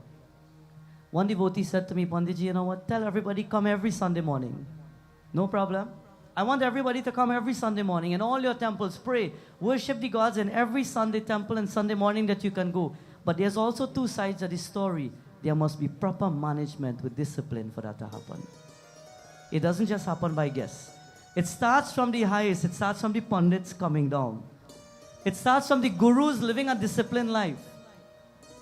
One devotee said to me, Panditji, you know what? Tell everybody come every Sunday morning. No problem. I want everybody to come every Sunday morning in all your temples. Pray. Worship the gods in every Sunday temple and Sunday morning that you can go. But there's also two sides of the story. There must be proper management with discipline for that to happen. It doesn't just happen by guess. It starts from the highest. It starts from the Pandits coming down. It starts from the gurus living a disciplined life.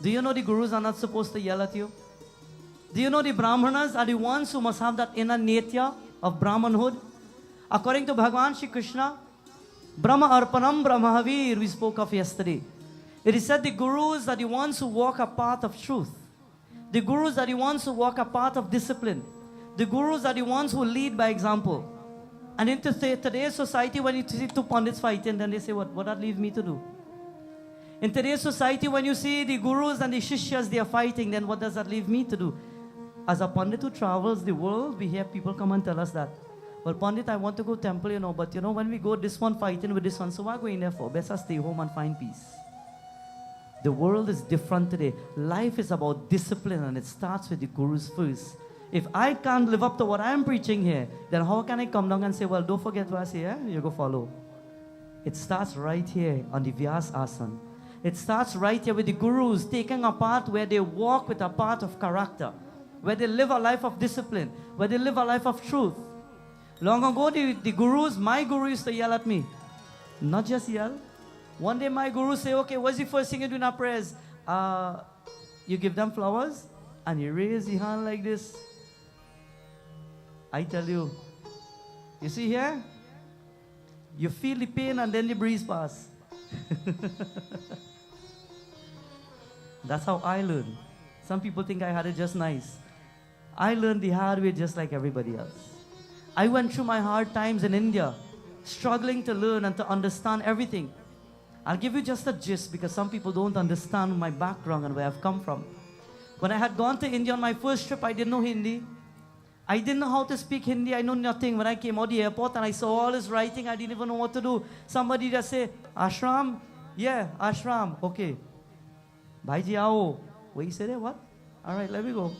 Do you know the gurus are not supposed to yell at you? Do you know the Brahmanas are the ones who must have that inner natya of Brahmanhood? According to Bhagavan Shri Krishna, Brahma Arpanam Brahmahavir, we spoke of yesterday. It is said the gurus are the ones who walk a path of truth. The gurus are the ones who walk a path of discipline. The gurus are the ones who lead by example. And in today's society, when you see two Pandits fighting, then they say, what that leaves me to do? In today's society, when you see the gurus and the shishyas, they are fighting, then what does that leave me to do? As a Pandit who travels the world, we hear people come and tell us that, well, Pandit, I want to go temple, but when we go this one fighting with this one, so what are we going there for? Best stay home and find peace. The world is different today. Life is about discipline, and it starts with the gurus first. If I can't live up to what I'm preaching here, then how can I come down and say, well, don't forget what I say, you go follow. It starts right here on the Vyas Asana. It starts right here with the gurus taking a path where they walk with a path of character, where they live a life of discipline, where they live a life of truth. Long ago, the gurus, my guru used to yell at me. Not just yell. One day my guru say, okay, what's the first thing you do in our prayers? You give them flowers and you raise the hand like this. I tell you, you see here? You feel the pain and then the breeze pass. That's how I learned. Some people think I had it just nice. I learned the hard way just like everybody else. I went through my hard times in India, struggling to learn and to understand everything. I'll give you just a gist because some people don't understand my background and where I've come from. When I had gone to India on my first trip, I didn't know Hindi. I didn't know how to speak Hindi. I know nothing. When I came out the airport and I saw all this writing, I didn't even know what to do. Somebody just say, ashram? Yeah, ashram. Okay. Bhaiji, aao. What you say there? What? All right, let me go.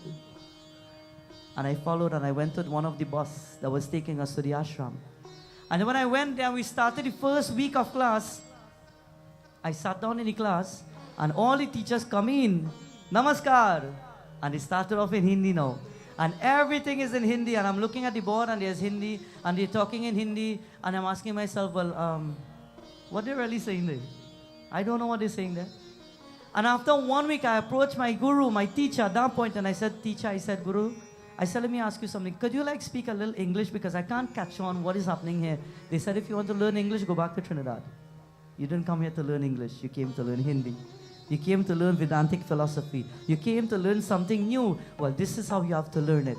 And I followed and I went to one of the bus that was taking us to the ashram. And when I went there, we started the first week of class. I sat down in the class and all the teachers come in. Namaskar. And they started off in Hindi now. And everything is in Hindi. And I'm looking at the board and there's Hindi. And they're talking in Hindi. And I'm asking myself, well, what are they really saying there? I don't know what they're saying there. And after 1 week, I approached my guru, my teacher at that point. And I said, teacher, I said, Guru, I said, let me ask you something. Could you speak a little English? Because I can't catch on what is happening here. They said, if you want to learn English, go back to Trinidad. You didn't come here to learn English. You came to learn Hindi. You came to learn Vedantic philosophy. You came to learn something new. Well, this is how you have to learn it.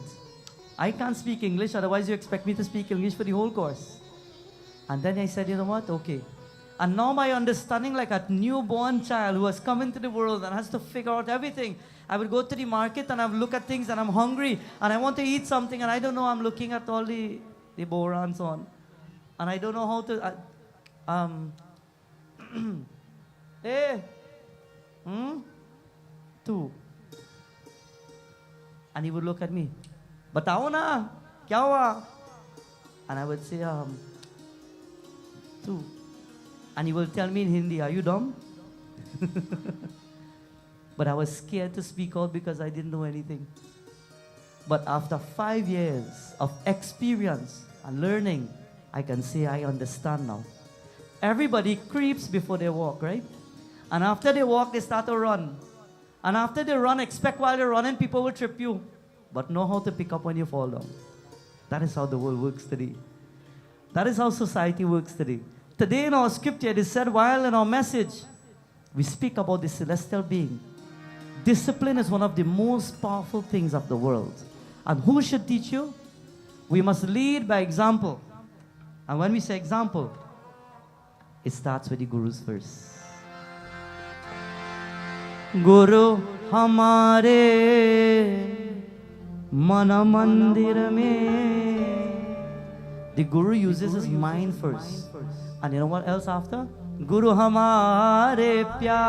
I can't speak English, otherwise you expect me to speak English for the whole course. And then I said, you know what? Okay. And now my understanding like a newborn child who has come into the world and has to figure out everything. I would go to the market and I would look at things and I'm hungry and I want to eat something and I don't know, I'm looking at all the borans on. And I don't know how to... Hey! Two. And he would look at me. Batao na! Kya hua? And I would say, two. And he will tell me in Hindi, are you dumb? But I was scared to speak out because I didn't know anything. But after 5 years of experience and learning, I can say I understand now. Everybody creeps before they walk, right? And after they walk, they start to run. And after they run, expect while they're running, people will trip you. but know how to pick up when you fall down. That is how the world works today. That is how society works today. Today in our scripture it is said, while in our message we speak about the celestial being, discipline is one of the most powerful things of the world. And who should teach you? We must lead by example. And when we say example, it starts with the gurus first. Guru hamare mana mandir mein. The guru uses his mind first. And you know what else after? Guru hamare pyar.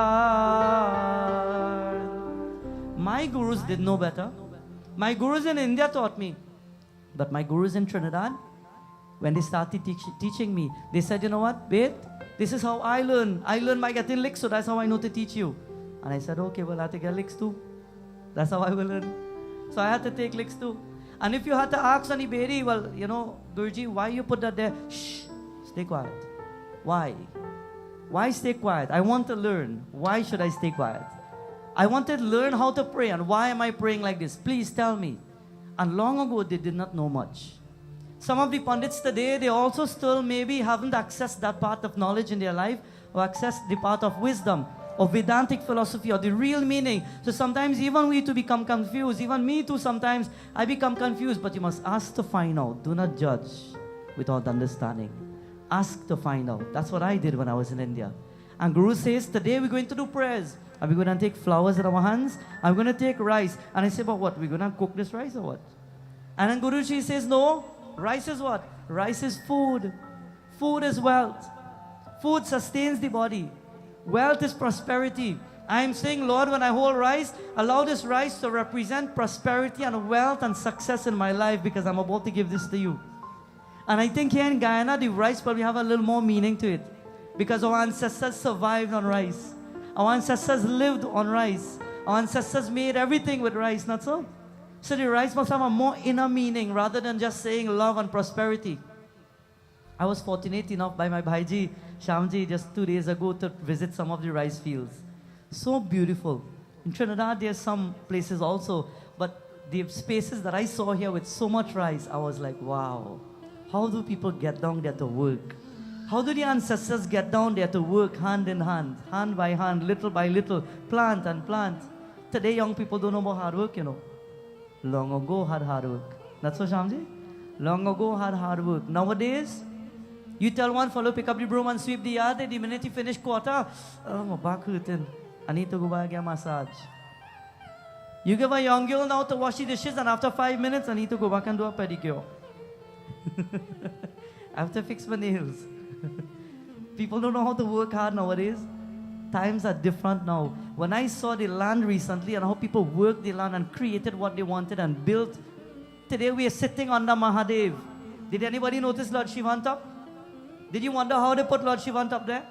My gurus did know better. My gurus in India taught me. But my gurus in Trinidad, when they started teaching me, they said, you know what, wait, this is how I learn. I learn by getting licks, so that's how I know to teach you. And I said, okay, well, I have to get licks too. That's how I will learn. So I had to take licks too. And if you had to ask any Bedi, well, you know, Guruji, why you put that there? Shh, stay quiet. Why? Why stay quiet? I want to learn. Why should I stay quiet? I wanted to learn how to pray, and why am I praying like this? Please tell me. And long ago, they did not know much. Some of the pundits today, they also still maybe haven't accessed that part of knowledge in their life, or accessed the part of wisdom, of Vedantic philosophy, or the real meaning. So sometimes even we to become confused. Even me too, sometimes I become confused. But you must ask to find out. Do not judge without understanding. Ask to find out. That's what I did when I was in India. And Guru says, today we're going to do prayers. Are we going to take flowers in our hands? I'm going to take rice. And I say, but what? We're going to cook this rice or what? And then Guruji says, no. Rice is what? Rice is food. Food is wealth. Food sustains the body. Wealth is prosperity. I'm saying, Lord, when I hold rice, allow this rice to represent prosperity and wealth and success in my life, because I'm about to give this to you. And I think here in Guyana, the rice probably have a little more meaning to it, because our ancestors survived on rice. Our ancestors lived on rice. Our ancestors made everything with rice, not so? So the rice must have a more inner meaning rather than just saying love and prosperity. I was fortunate enough by my Bhaiji, Shamji, just 2 days ago to visit some of the rice fields. So beautiful. In Trinidad, there's some places also, but the spaces that I saw here with so much rice, I was like, wow. How do people get down there to work? How do the ancestors get down there to work hand in hand by hand, little by little, plant and plant? Today, young people don't know about hard work, you know. Long ago had hard work. That's what, Shamji? Long ago had hard work. Nowadays, you tell one fellow, pick up the broom and sweep the yard, and the minute you finish quarter, oh, my back hurting. I need to go back and get a massage. You give a young girl now to wash the dishes, and after 5 minutes, I need to go back and do a pedicure. I have to fix my nails. People don't know how to work hard nowadays. Times are different now. When I saw the land recently and how people worked the land and created what they wanted and built, today we are sitting under Mahadev. Did anybody notice Lord Shivan up? Did you wonder how they put Lord Shivan up there?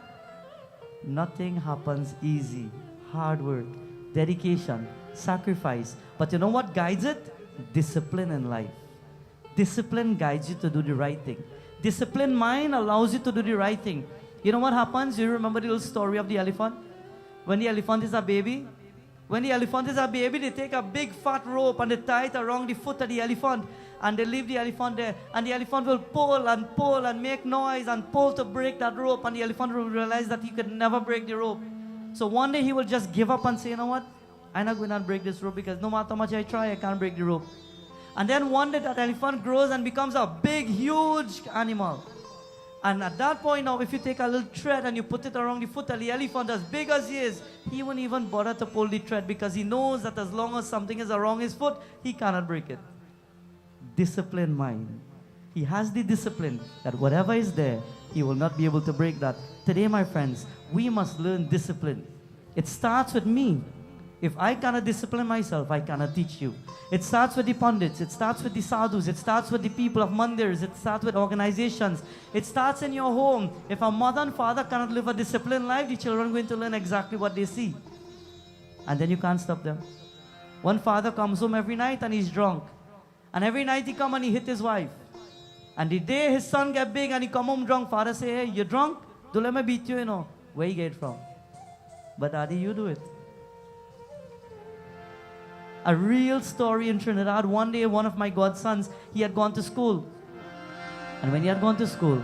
Nothing happens easy. Hard work, dedication, sacrifice. But you know what guides it? Discipline in life. Discipline guides you to do the right thing. Disciplined mind allows you to do the right thing. You know what happens? You remember the little story of the elephant? When the elephant is a baby? When the elephant is a baby, they take a big fat rope and they tie it around the foot of the elephant. And they leave the elephant there. And the elephant will pull and make noise and pull to break that rope. And the elephant will realize that he could never break the rope. So one day he will just give up and say, you know what? I'm not going to break this rope, because no matter how much I try, I can't break the rope. And then one day that elephant grows and becomes a big, huge animal. And at that point now, if you take a little thread and you put it around the foot of the elephant, as big as he is, he won't even bother to pull the thread, because he knows that as long as something is around his foot, he cannot break it. Disciplined mind. He has the discipline that whatever is there, he will not be able to break that. Today, my friends, we must learn discipline. It starts with me. If I cannot discipline myself, I cannot teach you. It starts with the pundits. It starts with the sadhus. It starts with the people of mandirs. It starts with organizations. It starts in your home. If a mother and father cannot live a disciplined life, the children are going to learn exactly what they see. And then you can't stop them. One father comes home every night and he's drunk. And every night he come and he hit his wife. And the day his son get big and he come home drunk, father say, hey, you drunk? Don't let me beat you, you know. Where you get it from? But daddy, you do it. A real story in Trinidad. One day, one of my godsons, he had gone to school. And when he had gone to school,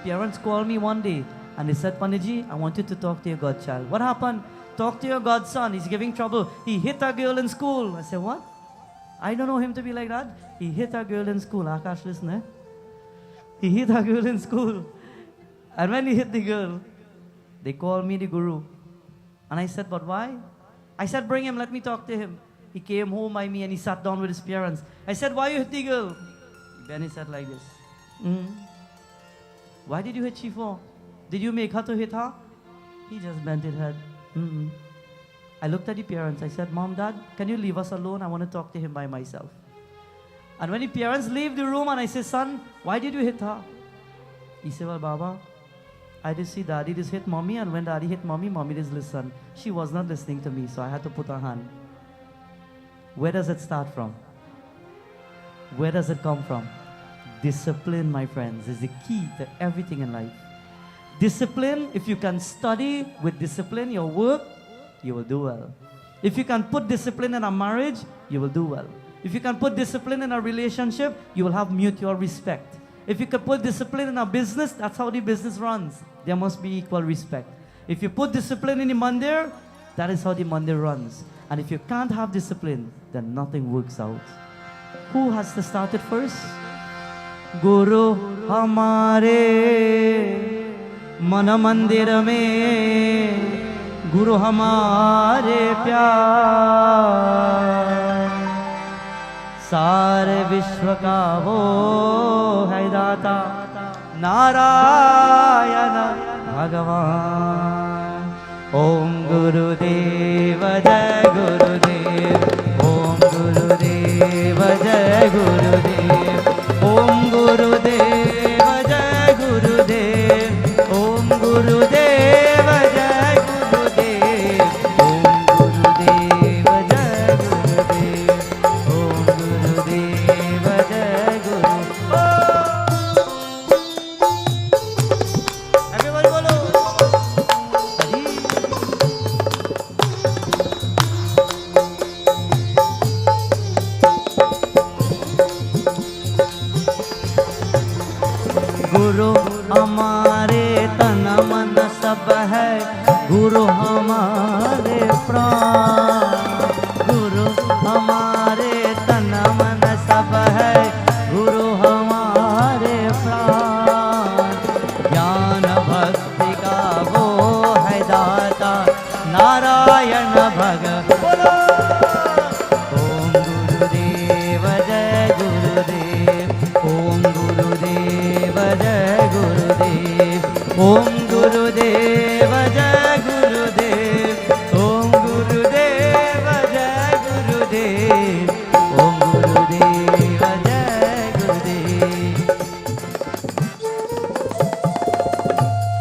parents called me one day and they said, Panditji, I want you to talk to your godchild. What happened? Talk to your godson. He's giving trouble. He hit a girl in school. I said, what? I don't know him to be like that. He hit a girl in school. Akash, listen, eh? He hit a girl in school. And when he hit the girl, they called me the guru. And I said, but why? I said, bring him, let me talk to him. He came home by me and he sat down with his parents. I said, why you hit the girl? Then he said like this. Why did you hit she for? Did you make her to hit her? He just bent his head. I looked at the parents. I said, Mom, Dad, can you leave us alone? I want to talk to him by myself. And when the parents leave the room and I say, son, why did you hit her? He said, well, Baba, I did see Daddy just hit Mommy, and when Daddy hit Mommy, Mommy just listened. She was not listening to me, so I had to put her hand. Where does it start from? Where does it come from? Discipline, my friends, is the key to everything in life. Discipline, if you can study with discipline your work, you will do well. If you can put discipline in a marriage, you will do well. If you can put discipline in a relationship, you will have mutual respect. If you can put discipline in a business, that's how the business runs. There must be equal respect. If you put discipline in the mandir, that is how the mandir runs. And if you can't have discipline, then nothing works out. Who has to start it first? Guru Hamare Mana Mandir Mein Guru Hamare Pyar सारे विश्व का वो है दाता नारायण भगवान ओम गुरुदेव जय गुरुदेव ओम गुरुदेव जय गुरुदेव ओम गुरुदेव जय गुरुदेव ओम गुरुदेव जय गुरुदेव ओम गुरुदेव जय गुरुदेव ओम गुरुदेव जय गुरु everybody बोलो हरि गुरु हमारे तन मन सब है गुरु हमारे प्राण गुरु हमारे तन मन सब है गुरु हमारे प्राण ज्ञान भक्ति का वो है दाता नारायण भगवान ओम गुरुदेव जय गुरुदेव ओम गुरुदेव जय गुरुदेव ओम गुरुदेव जय गुरुदेव ओम गुरुदेव जय गुरुदेव ओम गुरुदेव जय गुरुदेव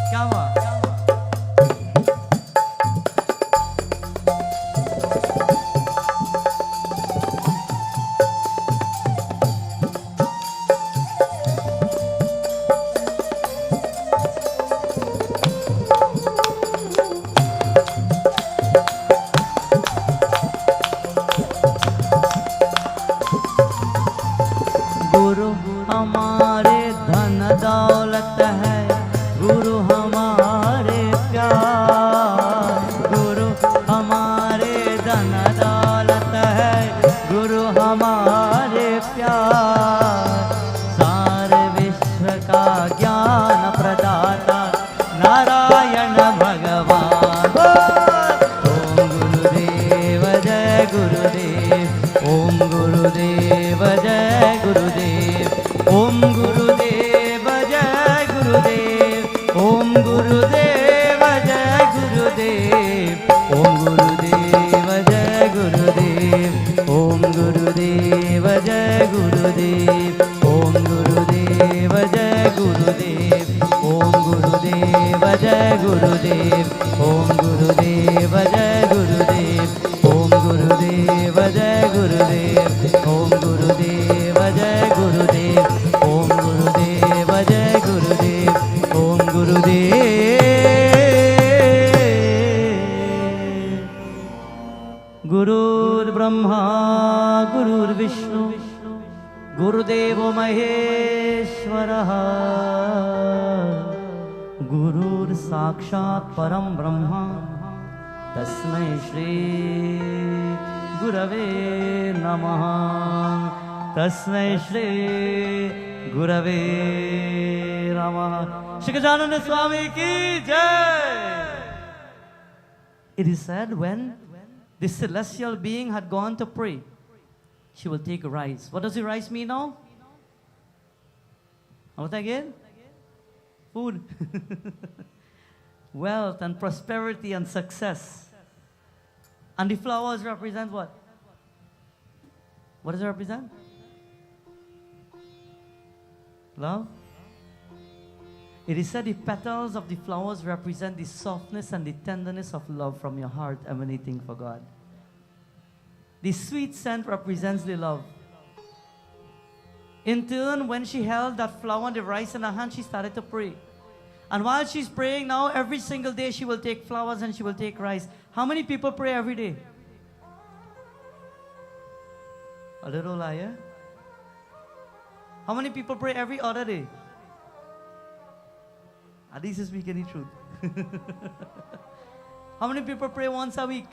क्या हुआ गुरु हमारे धन दौलत है गुरु हमारे प्यार गुरु हमारे धन दौलत है गुरु हमारे प्यार सारे विश्व का ज्ञान प्रदाता नारायण भगवान ओम गुरुदेव जय गुरुदेव ओम गुरुदेव जय गुरुदेव ओम गुरुदेव जय गुरुदेव ओम गुरुदेव जय गुरुदेव ओम गुरुदेव जय गुरुदेव ओम गुरुदेव जय गुरुदेव ओम गुरुदेव जय गुरुदेव ओम गुरुदेव जय गुरुदेव ओम गुरुदेव जय गुरुदेव ओम गुरुदेव जय गुरुदेव ओम गुरुदेव जय गुरुदेव ओम गुरुदेव जय गुरुदेव ओम गुरुदेव गुरुर्ब्रह्मा Gurudevo Maheshwaraha Gurur Sakshat Param Brahma Tasmai Shri Gurave Namaha Tasmai Shri Gurave Namaha. Shri Gajanana Swami Ki Jai. It is said when this celestial being had gone to pray, she will take rice. What does the rice mean now? What again? Food. Wealth and prosperity and success. And the flowers represent what? What does it represent? Love? It is said the petals of the flowers represent the softness and the tenderness of love from your heart emanating for God. The sweet scent represents the love. In turn, when she held that flower and the rice in her hand, she started to pray. And while she's praying now, every single day she will take flowers and she will take rice. How many people pray every day? A little liar. How many people pray every other day? At least is speaking the truth. How many people pray once a week?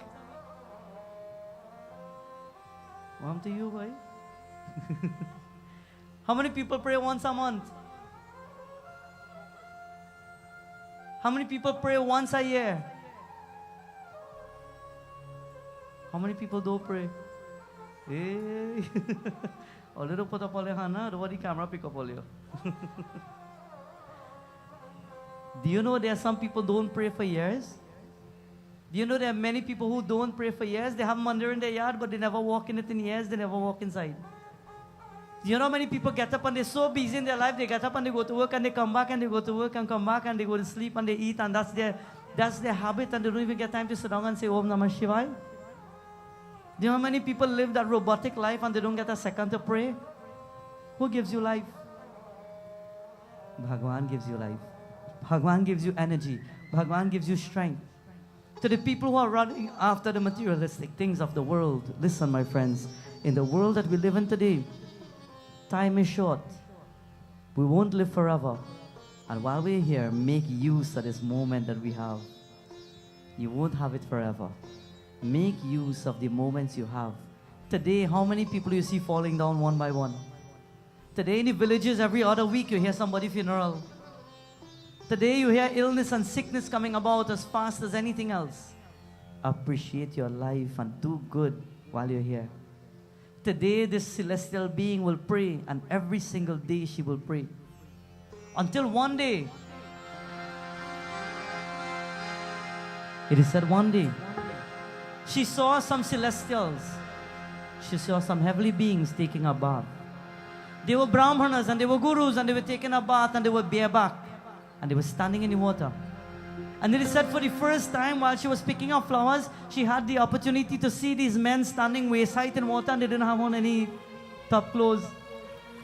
One to you, boy. How many people pray once a month? How many people pray once a year? How many people don't pray? Hey. A little put up all your hand, the camera pick up all your. Do you know there are some people don't pray for years? Do you know there are many people who don't pray for years? They have mandir in their yard, but they never walk in it in years. They never walk inside. Do you know how many people get up and they're so busy in their life? They get up and they go to work and they come back and they go to work and come back and they go to sleep and they eat, and that's their habit, and they don't even get time to sit down and say Om Namah Shivaya. Do you know how many people live that robotic life and they don't get a second to pray? Who gives you life? Bhagwan gives you life. Bhagwan gives you energy. Bhagwan gives you strength. To the people who are running after the materialistic things of the world, listen, my friends, in the world that we live in today, time is short. We won't live forever. And while we're here, make use of this moment that we have. You won't have it forever. Make use of the moments you have. Today, how many people you see falling down one by one? Today in the villages, every other week you hear somebody's funeral. Today you hear illness and sickness coming about as fast as anything else. Appreciate your life and do good while you're here. Today this celestial being will pray, and every single day she will pray. Until one day, it is said one day, she saw some celestials. She saw some heavenly beings taking a bath. They were brahmanas and they were gurus and they were taking a bath and they were bareback. And they were standing in the water. And it is said for the first time while she was picking up flowers, she had the opportunity to see these men standing waist height in water, and they didn't have on any top clothes.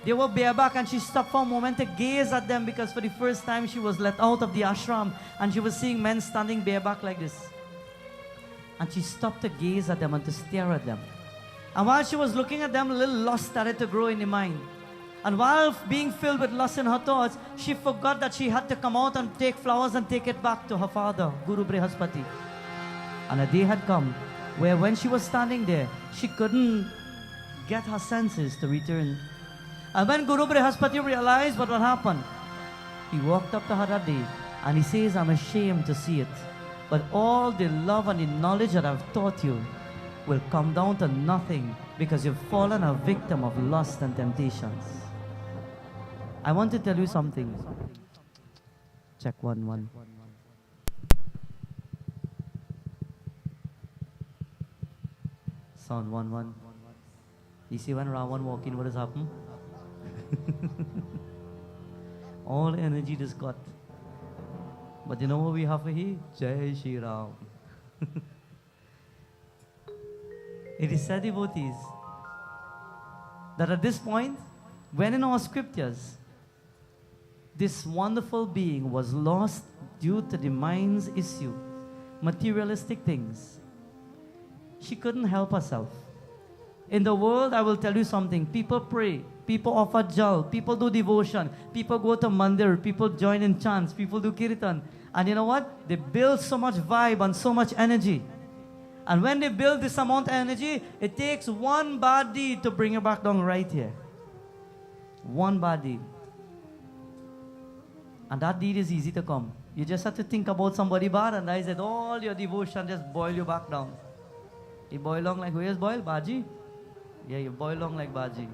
They were bareback, and she stopped for a moment to gaze at them, because for the first time she was let out of the ashram and she was seeing men standing bareback like this. And she stopped to gaze at them and to stare at them. And while she was looking at them, a little lust started to grow in the mind. And while being filled with lust in her thoughts, she forgot that she had to come out and take flowers and take it back to her father, Guru Brihaspati. And a day had come where when she was standing there, she couldn't get her senses to return. And when Guru Brihaspati realized what had happened, he walked up to her that day and he says, I'm ashamed to see it, but all the love and the knowledge that I've taught you will come down to nothing because you've fallen a victim of lust and temptations. I want to tell you something. Check 1 1. Sound 1 1. You see when Ravan walk in, what has happened? All energy just got. But you know what we have here? Jai Shri Ram. It is said, devotees, that at this point, when in our scriptures, this wonderful being was lost due to the mind's issue, materialistic things. She couldn't help herself. In the world, I will tell you something, people pray, People offer jal. People do devotion. People go to mandir. People join in chants. People do kirtan. And you know what? They build so much vibe and so much energy. And when they build this amount of energy, it takes one bad deed to bring you back down right here. One bad deed. And that deed is easy to come. You just have to think about somebody bad, and I said all your devotion just boil you back down. You boil long like, where's boil? Baji? Yeah, you boil long like Baji.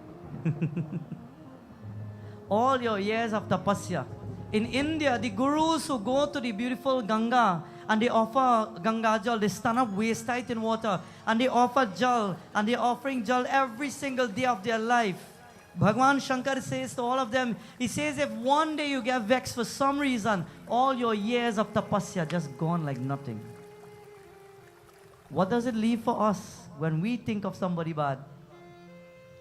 All your years of tapasya. In India, the gurus who go to the beautiful Ganga and they offer Ganga Jal, they stand up waist tight in water and they offer Jal, and they're offering Jal every single day of their life. Bhagwan Shankar says to all of them, he says, if one day you get vexed for some reason, all your years of tapasya just gone like nothing. What does it leave for us when we think of somebody bad?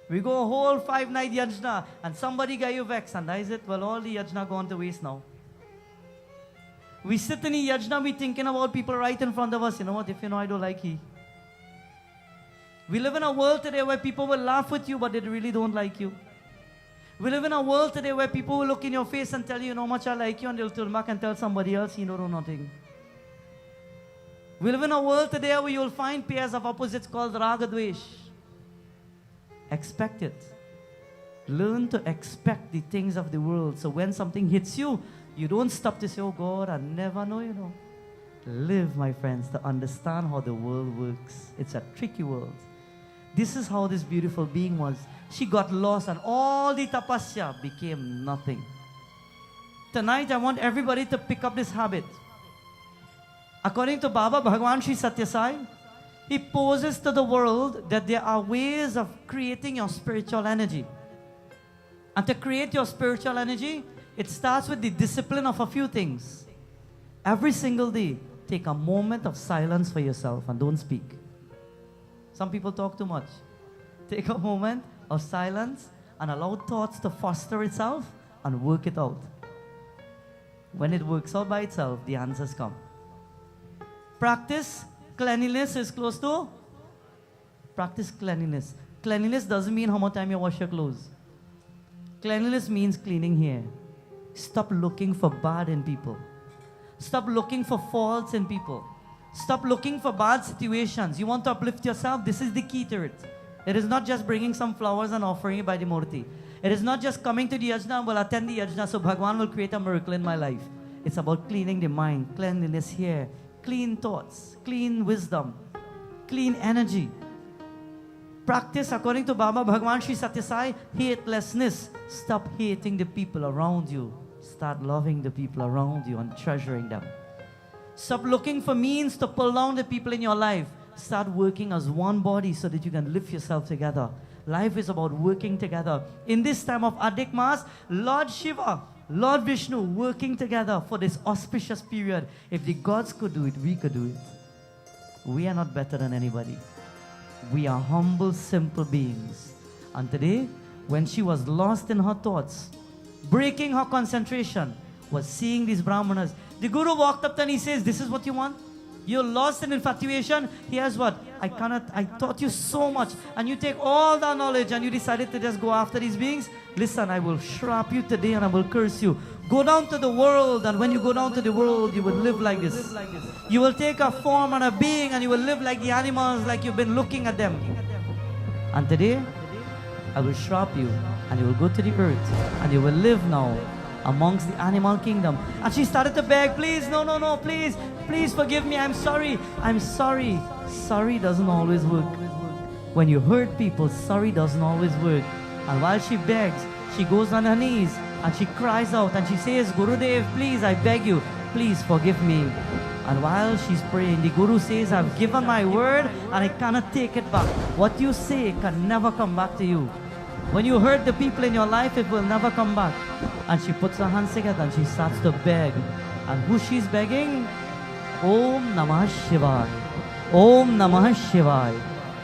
We go a whole 5-night yajna and somebody got you vexed, and that is it. Well, all the yajna gone to waste now. We sit in the yajna, we thinking about people right in front of us. You know what? If you know I don't like he. We live in a world today where people will laugh with you, but they really don't like you. We live in a world today where people will look in your face and tell you how much I like you, and they'll turn back and tell somebody else you don't know nothing. We live in a world today where you'll find pairs of opposites called Raga Dvesh. Expect it. Learn to expect the things of the world. So when something hits you, you don't stop to say, oh God, I never know, you know. Live, my friends, to understand how the world works. It's a tricky world. This is how this beautiful being was. She got lost and all the tapasya became nothing. Tonight, I want everybody to pick up this habit. According to Baba Bhagwan Sri Satya Sai, he poses to the world that there are ways of creating your spiritual energy. And to create your spiritual energy, it starts with the discipline of a few things. Every single day, take a moment of silence for yourself and don't speak. Some people talk too much. Take a moment of silence and allow thoughts to foster itself and work it out. When it works out by itself, the answers come. Practice cleanliness is close to practice cleanliness. Cleanliness doesn't mean how much time you wash your clothes. Cleanliness means cleaning here. Stop looking for bad in people. Stop looking for faults in people. Stop looking for bad situations. You want to uplift yourself? This is the key to it. It is not just bringing some flowers and offering it by the Murti. It is not just coming to the Yajna and will attend the Yajna so Bhagwan will create a miracle in my life. It's about cleaning the mind, cleanliness here, clean thoughts, clean wisdom, clean energy. Practice, according to Baba Bhagwan Sri Satya Sai, hatelessness. Stop hating the people around you. Start loving the people around you and treasuring them. Stop looking for means to pull down the people in your life. Start working as one body so that you can lift yourself together. Life is about working together. In this time of Adhik Maas, Lord Shiva, Lord Vishnu working together for this auspicious period. If the gods could do it, we could do it. We are not better than anybody. We are humble, simple beings. And today, when she was lost in her thoughts, breaking her concentration, was seeing these Brahmanas, the Guru walked up to her and he says, this is what you want? You're lost in infatuation. Here's what, I taught you so much, and you take all the knowledge and you decided to just go after these beings. Listen, I will shrap you today and I will curse you. Go down to the world, and when you go down to the world, you will live like this. You will take a form and a being, and you will live like the animals, like you've been looking at them. And today, I will shrap you, and you will go to the earth, and you will live now amongst the animal kingdom. And she started to beg, please, no, please forgive me, I'm sorry. Sorry doesn't always work. When you hurt people, sorry doesn't always work. And while she begs, she goes on her knees and she cries out and she says, Gurudev, please, I beg you, please forgive me. And while she's praying, the Guru says, I've given my word and I cannot take it back. What you say can never come back to you. When you hurt the people in your life, it will never come back. And she puts her hands together and she starts to beg. And who she's begging? Om Namah Shivaya. Om Namah Shivaya.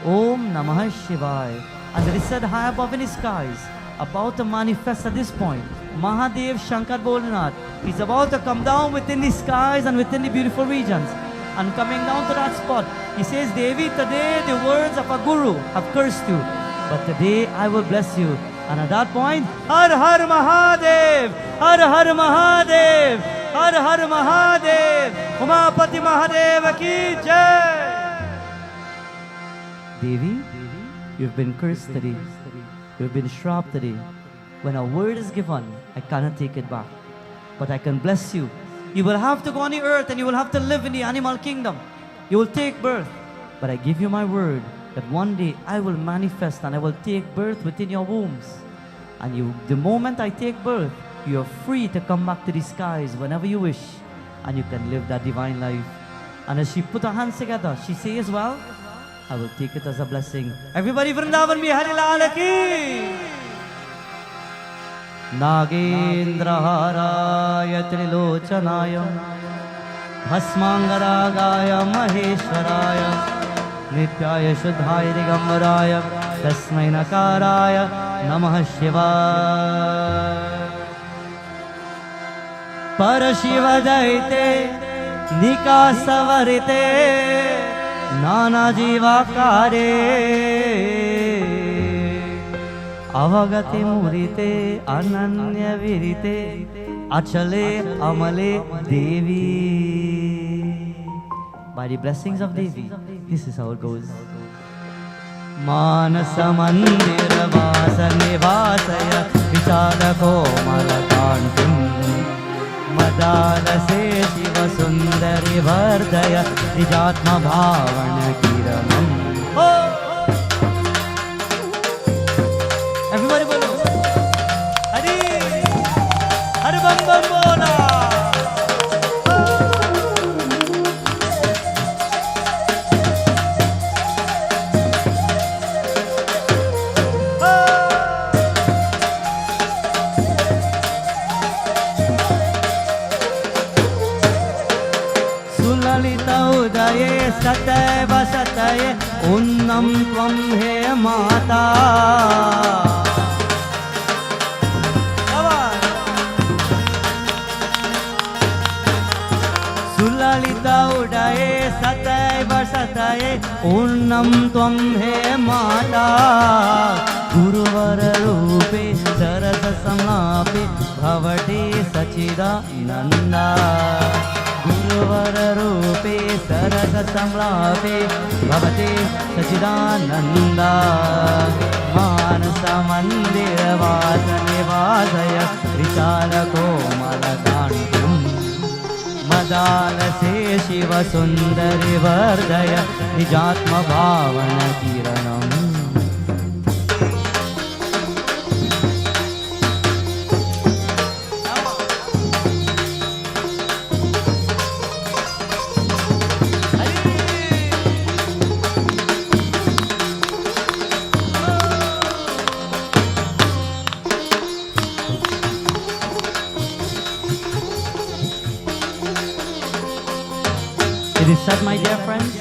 Om Namah Shivaya. And it is said high above in the skies, about to manifest at this point, Mahadev Shankar Bholanath. He's about to come down within the skies and within the beautiful regions. And coming down to that spot, he says, Devi, today the words of a guru have cursed you. But today I will bless you. And at that point, Har Har Mahadev, Har Har Mahadev, Har Har Mahadev, Umapati Mahadeva ki jai. Devi, you've been cursed today. You've been shrapped today. When a word is given, I cannot take it back. But I can bless you. You will have to go on the earth and you will have to live in the animal kingdom. You will take birth. But I give you my word that one day I will manifest and I will take birth within your wombs. And you, the moment I take birth, you are free to come back to the skies whenever you wish. And you can live that divine life. And as she put her hands together, she says, well, I will take it as a blessing. Everybody, Vrindavan Bihari Lal ki. Nagendra Haraya Trilochanaya Bhasmangaragaya Maheshwaraya Nityaya Shuddhaya Digambaraya Tasmai Nakaraya Namah Shivaya Parashiva Daite Nikasavarite Nana Jivakare Avagate Murite Ananya Virite Achale Amale Devi. By the blessings of Devi, this is how it goes. Manasa Mandira Vasane Vasaya Vichadako Malakantim Madalase Shiva Sundari Vardaya Nijatma Bhavana Kiranam. Oh! Everybody bolo. Hari Hari Bam Bam Bola. Sulalita udaye sataya sataya unnam tvam he mata. Sulalita udaye sataya sataya unnam tvam he mata. Guruvara rupe sarasa samlape bhavate sachidananda. Guruvara rupe sarasa samlape bhavate sachidananda. Manasa mandira vasane vasaya Risala komalakantam Madalase Shiva Sundari Vardaya Nijatma Bhavana Kiranam. It is said, my dear friends,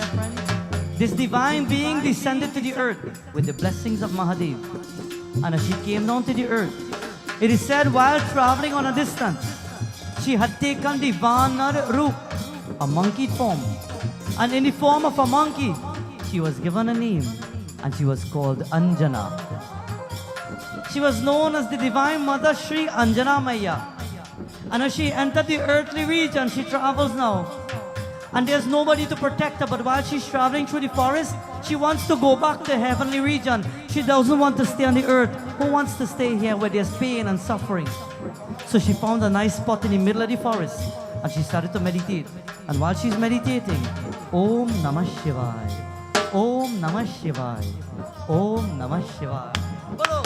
this divine being descended to the earth with the blessings of Mahadev. And as she came down to the earth, it is said while traveling on a distance, she had taken the Vanar Roop, a monkey form. And in the form of a monkey, she was given a name and she was called Anjana. She was known as the Divine Mother Sri Anjana Maya. And as she entered the earthly region, she travels now. And there's nobody to protect her, but while she's traveling through the forest, she wants to go back to heavenly region. She doesn't want to stay on the earth. Who wants to stay here where there's pain and suffering? So she found a nice spot in the middle of the forest and she started to meditate. And while she's meditating, Om Namah Shivaya, Om Namah Shivaya, Om Namah Shivaya. Bolo.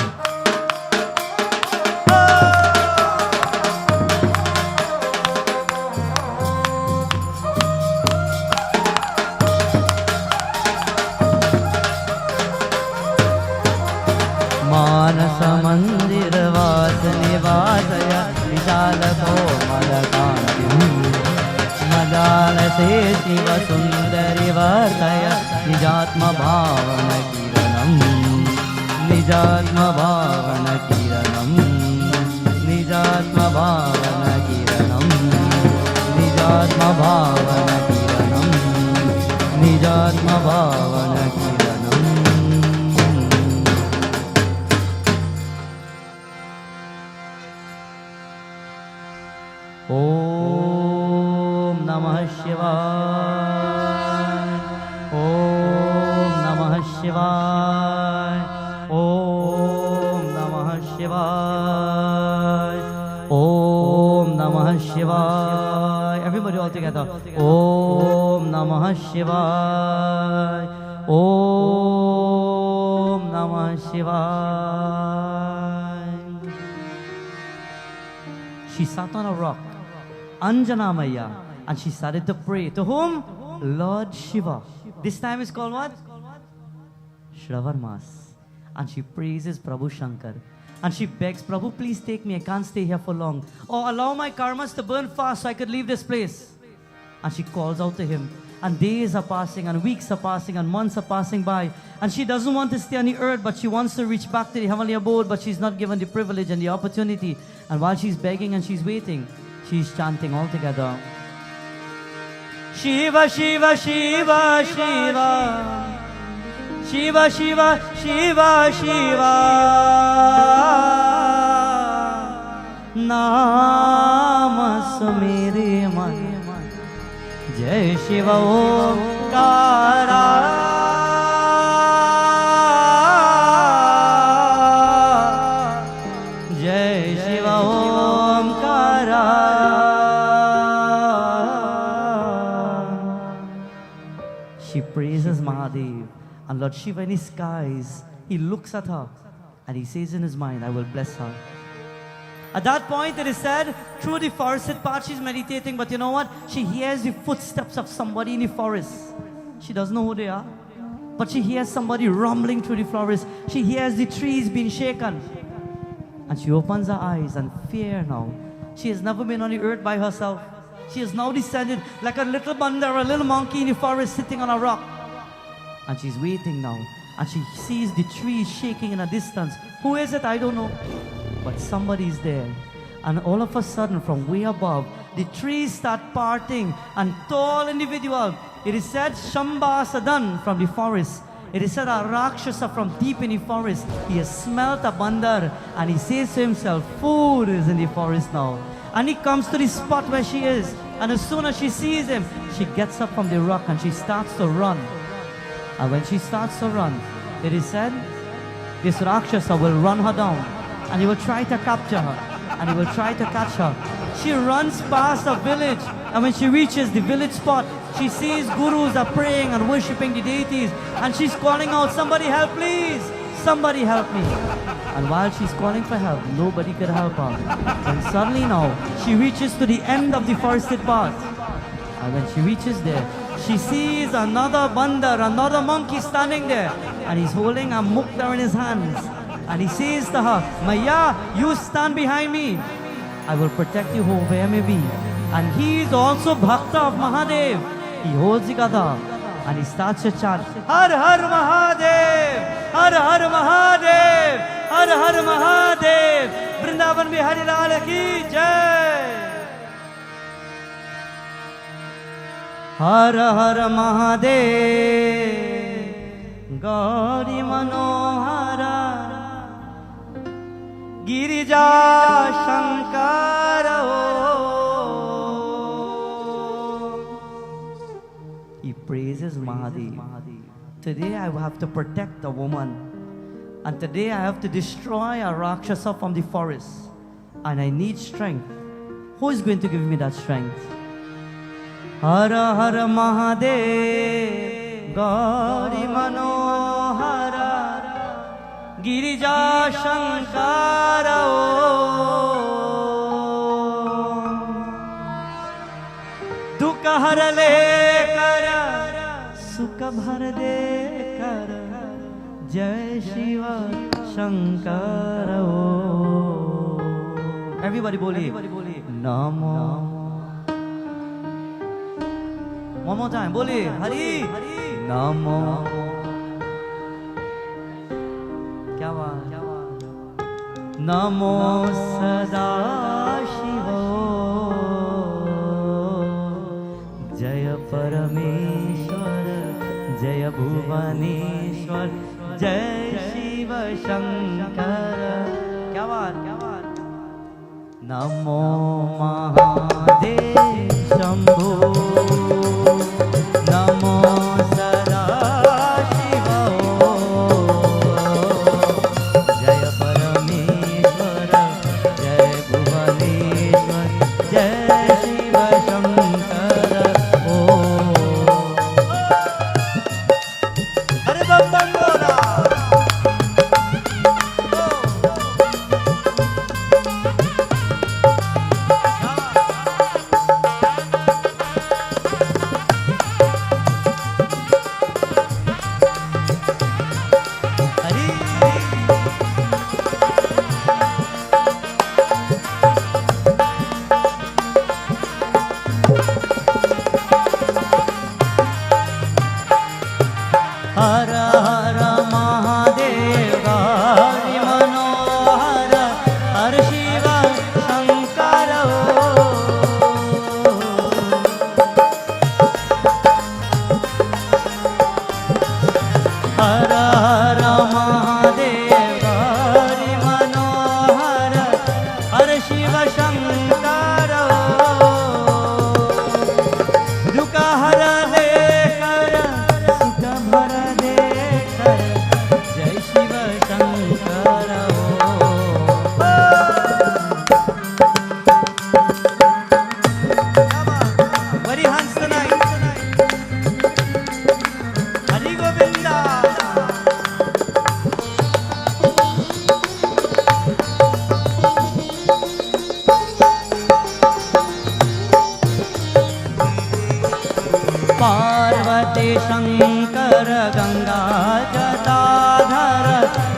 Manasa Mandira Vasane Vasaya Vishala Komalakantam Madalase Shiva Sundari Vardaya Nijatma Bhavana Kiranam Nijatma Bhavana Kiranam Nijatma Bhavana Kiranam Nijatma Bhavana Kiranam Nijatma Bhavana Kiranam. Namah Shivaya. Om Namah Shivaya. Om Namah Shivaya. Om Namah Shivaya. Everybody all together. Om Namah Shivaya. Om Namah Shivaya. She sat on a rock, Anjana Maya, and she started to pray. To whom? Lord Shiva. This time is called what? Shravan Mas. And she praises Prabhu Shankar. And she begs, Prabhu, please take me. I can't stay here for long. Or allow my karmas to burn fast so I could leave this place. And she calls out to him. And days are passing, and weeks are passing, and months are passing by. And she doesn't want to stay on the earth, but she wants to reach back to the heavenly abode, but she's not given the privilege and the opportunity. And while she's begging and she's waiting, she's chanting all together. Shiva, Shiva, Shiva, Shiva. Shiva, Shiva, Shiva, Shiva. Naam sumere man. Jai Shiva Omkara. Jai Shiva Omkara. She praises Mahadev. And Lord Shiva in his skies, he looks at her and he says in his mind, I will bless her. At that point, it is said, through the forested path, she's meditating, but you know what? She hears the footsteps of somebody in the forest. She doesn't know who they are, but she hears somebody rumbling through the forest. She hears the trees being shaken. And she opens her eyes, and fear now. She has never been on the earth by herself. She has now descended like a little bandar, a little monkey in the forest sitting on a rock. And she's waiting now. And she sees the trees shaking in a distance. Who is it? I don't know. But somebody is there. And all of a sudden, from way above, the trees start parting. And tall individual, it is said, Shamba Sadan from the forest. It is said, a Rakshasa from deep in the forest. He has smelt a bandar. And he says to himself, food is in the forest now. And he comes to the spot where she is. And as soon as she sees him, she gets up from the rock and she starts to run. And when she starts to run, it is said, this Rakshasa will run her down. And he will try to capture her. And he will try to catch her. She runs past a village. And when she reaches the village spot, she sees gurus are praying and worshipping the deities. And she's calling out, somebody help please. Somebody help me. And while she's calling for help, nobody could help her. And suddenly now, she reaches to the end of the forested path. And when she reaches there, she sees another bandar, another monkey standing there. And he's holding a mukta in his hands. And he says to her, Maya, you stand behind me. I will protect you wherever you may be. And he is also Bhakta of Mahadev. He holds the gada and he starts to chant, Har Har Mahadev, Har Har Mahadev, Har Har Mahadev, Vrindavan Bihari Lal ki Jai. Har Har Mahadev, Gauri Manohara, Girija Shankara. He praises Mahadev. Today I will have to protect a woman. And today I have to destroy a Rakshasa from the forest. And I need strength. Who is going to give me that strength? Hara Hara Mahadev, Gauri Manohara, Girija Shankara. Dukha har lekar, Sukha bhar dekar, Jai Shiva Shankara. Everybody boli, Namo. One more time, boli, Hari, Namo. Kya baat? Namo Sada Shiva, Jaya Parameshwar, Jaya Bhuvaneshwar, Jai Shiva Shankara. Kya baat? Namo Mahadev Shambho. हर दे कर सुख भर दे कर जय Shiv Shankar Very hands tonight. Hari Govinda. Parvati Shankar Ganga Jatadhar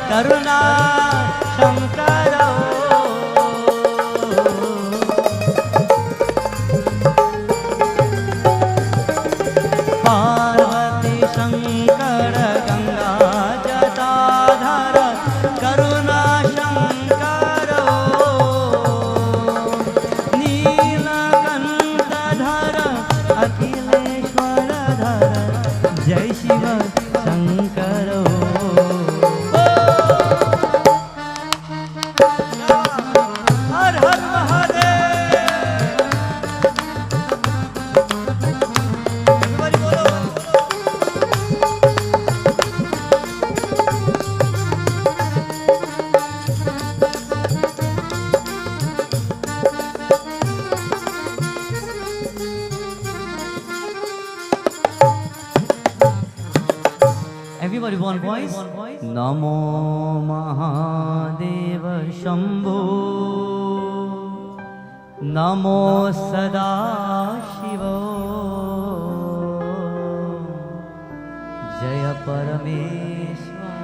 करुणा शंकर पार्वती शंकर गंगा जटाधर करुणा शंकर नीलकंठधर अखिलेश्वर धर जय शिव शंकर हर हर Mahadev Everybody one voice. Namo Mahadeva Shambho Namo Sada Shiva Jaya Parameshwar.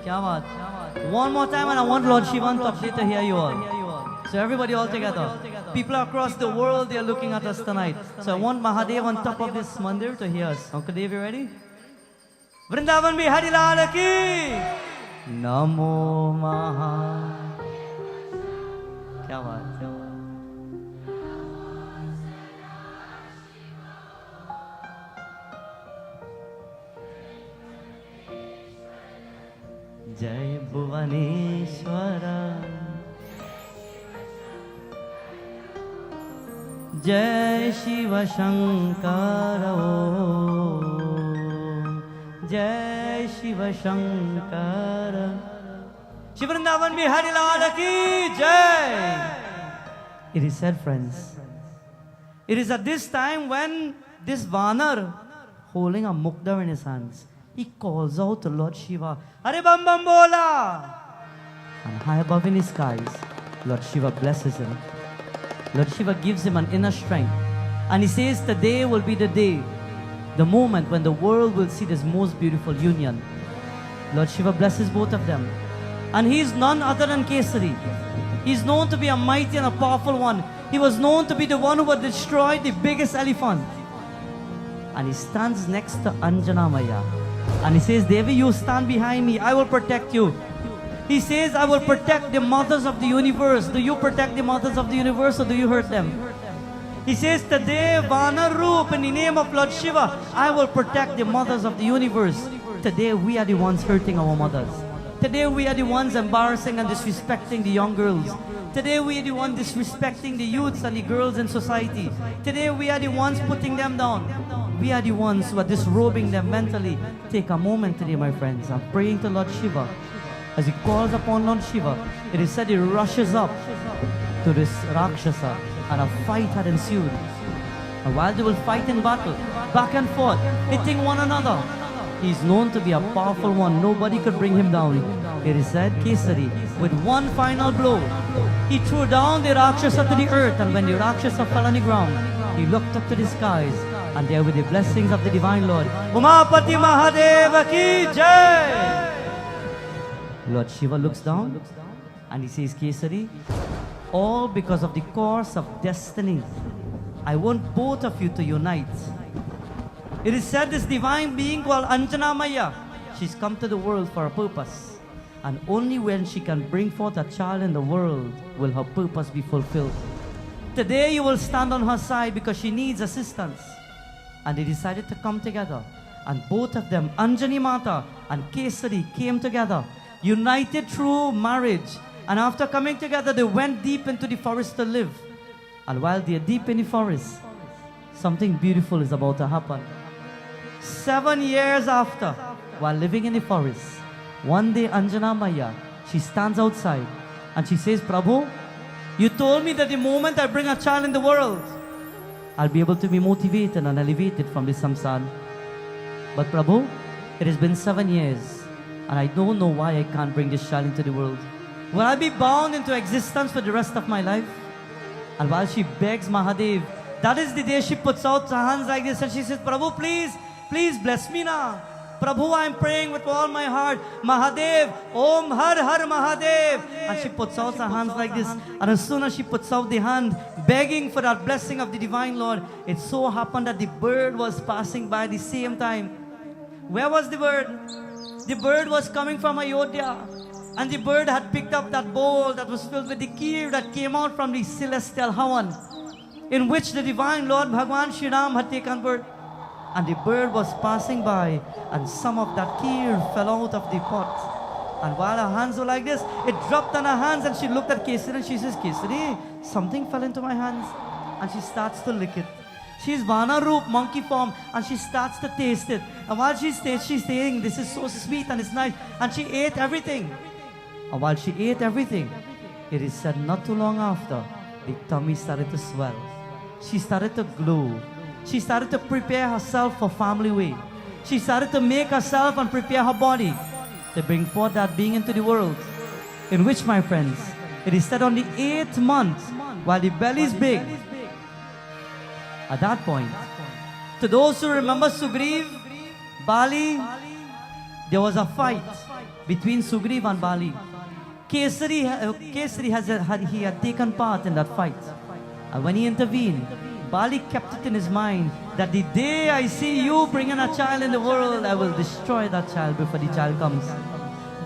Kya baat? One more time and I want Lord Shivan to update to hear you all. So everybody all together. People across the world, they are looking at us tonight. So I want Mahadev on top of this mandir to hear us. Uncle Dev, you ready? Vrindavan Bihari Lal ki Namo Maha. Kya baat? Jai Bhuvaneshwara Jai Shiva Shankara Jai Shiva Shankara Shri Vrindavan Bihari Lal ki Jai. It is said, friends, it is at this time when this Vanar holding a mukta in his hands, he calls out to Lord Shiva, Hare Bam Bam Bola! And high above in his skies, Lord Shiva blesses him. Lord Shiva gives him an inner strength. And he says today will be the day, the moment when the world will see this most beautiful union. Lord Shiva blesses both of them. And he is none other than Kesari. He is known to be a mighty and a powerful one. He was known to be the one who had destroyed the biggest elephant. And he stands next to Anjana Maya. And he says, Devi, you stand behind me. I will protect you. He says, I will protect the mothers of the universe. Do you protect the mothers of the universe or do you hurt them? He says, today, Vanar Roop, in the name of Lord Shiva, I will protect the mothers of the universe. Today, we are the ones hurting our mothers. Today, we are the ones embarrassing and disrespecting the young girls. Today, we are the ones disrespecting the youths and the girls in society. Today, we are the ones putting them down. We are the ones who are disrobing them mentally. Take a moment today, my friends. I'm praying to Lord Shiva. As he calls upon Lord Shiva, it is said he rushes up to this Rakshasa and a fight had ensued. And while they will fight in battle, back and forth, hitting one another, he is known to be a powerful one. Nobody could bring him down. It is said, Kesari, with one final blow, he threw down the Rakshasa to the earth. And when the Rakshasa fell on the ground, he looked up to the skies. And there were the blessings of the Divine Lord. Umapati Mahadeva ki Jai! Lord Shiva looks down and he says, Kesari, all because of the course of destiny, I want both of you to unite. It is said this divine being called Anjana Maya, she's come to the world for a purpose. And only when she can bring forth a child in the world will her purpose be fulfilled. Today you will stand on her side because she needs assistance. And they decided to come together. And both of them, Anjani Mata and Kesari, came together, united through marriage, And after coming together, they went deep into the forest to live. And while they are deep in the forest, something beautiful is about to happen. 7 years after, while living in the forest, one day Anjana Maya, she stands outside and she says, Prabhu, you told me that the moment I bring a child in the world, I'll be able to be motivated and elevated from this samsara. But Prabhu, it has been 7 years and I don't know why I can't bring this child into the world. Will I be bound into existence for the rest of my life? And while she begs Mahadev, that is the day she puts out her hands like this and she says, Prabhu, please bless me now. Prabhu, I am praying with all my heart. Mahadev, Om Har Har Mahadev. And she puts out her hands like this. And as soon as she puts out the hand, begging for that blessing of the Divine Lord, it so happened that the bird was passing by the same time. Where was the bird? The bird was coming from Ayodhya. And the bird had picked up that bowl that was filled with the kheer that came out from the celestial Havan, in which the Divine Lord Bhagwan Shri Ram had taken birth. And the bird was passing by, and some of that kheer fell out of the pot. And while her hands were like this, it dropped on her hands, and she looked at Kesari and she says, Kesari, something fell into my hands. And she starts to lick it. She's Vana Roop, monkey form, and she starts to taste it. And while she's saying, this is so sweet and it's nice. And she ate everything. And while she ate everything, it is said not too long after, the tummy started to swell. She started to glow. She started to prepare herself for family way. She started to make herself and prepare her body to bring forth that being into the world. In which, my friends, it is said on the 8th month, while the belly is big, at that point, to those who remember Sugriv, Bali, there was a fight between Sugriv and Bali. Kesari had taken part in that fight. And when he intervened, Bali kept it in his mind that the day I see you bringing a child in the world, I will destroy that child before the child comes.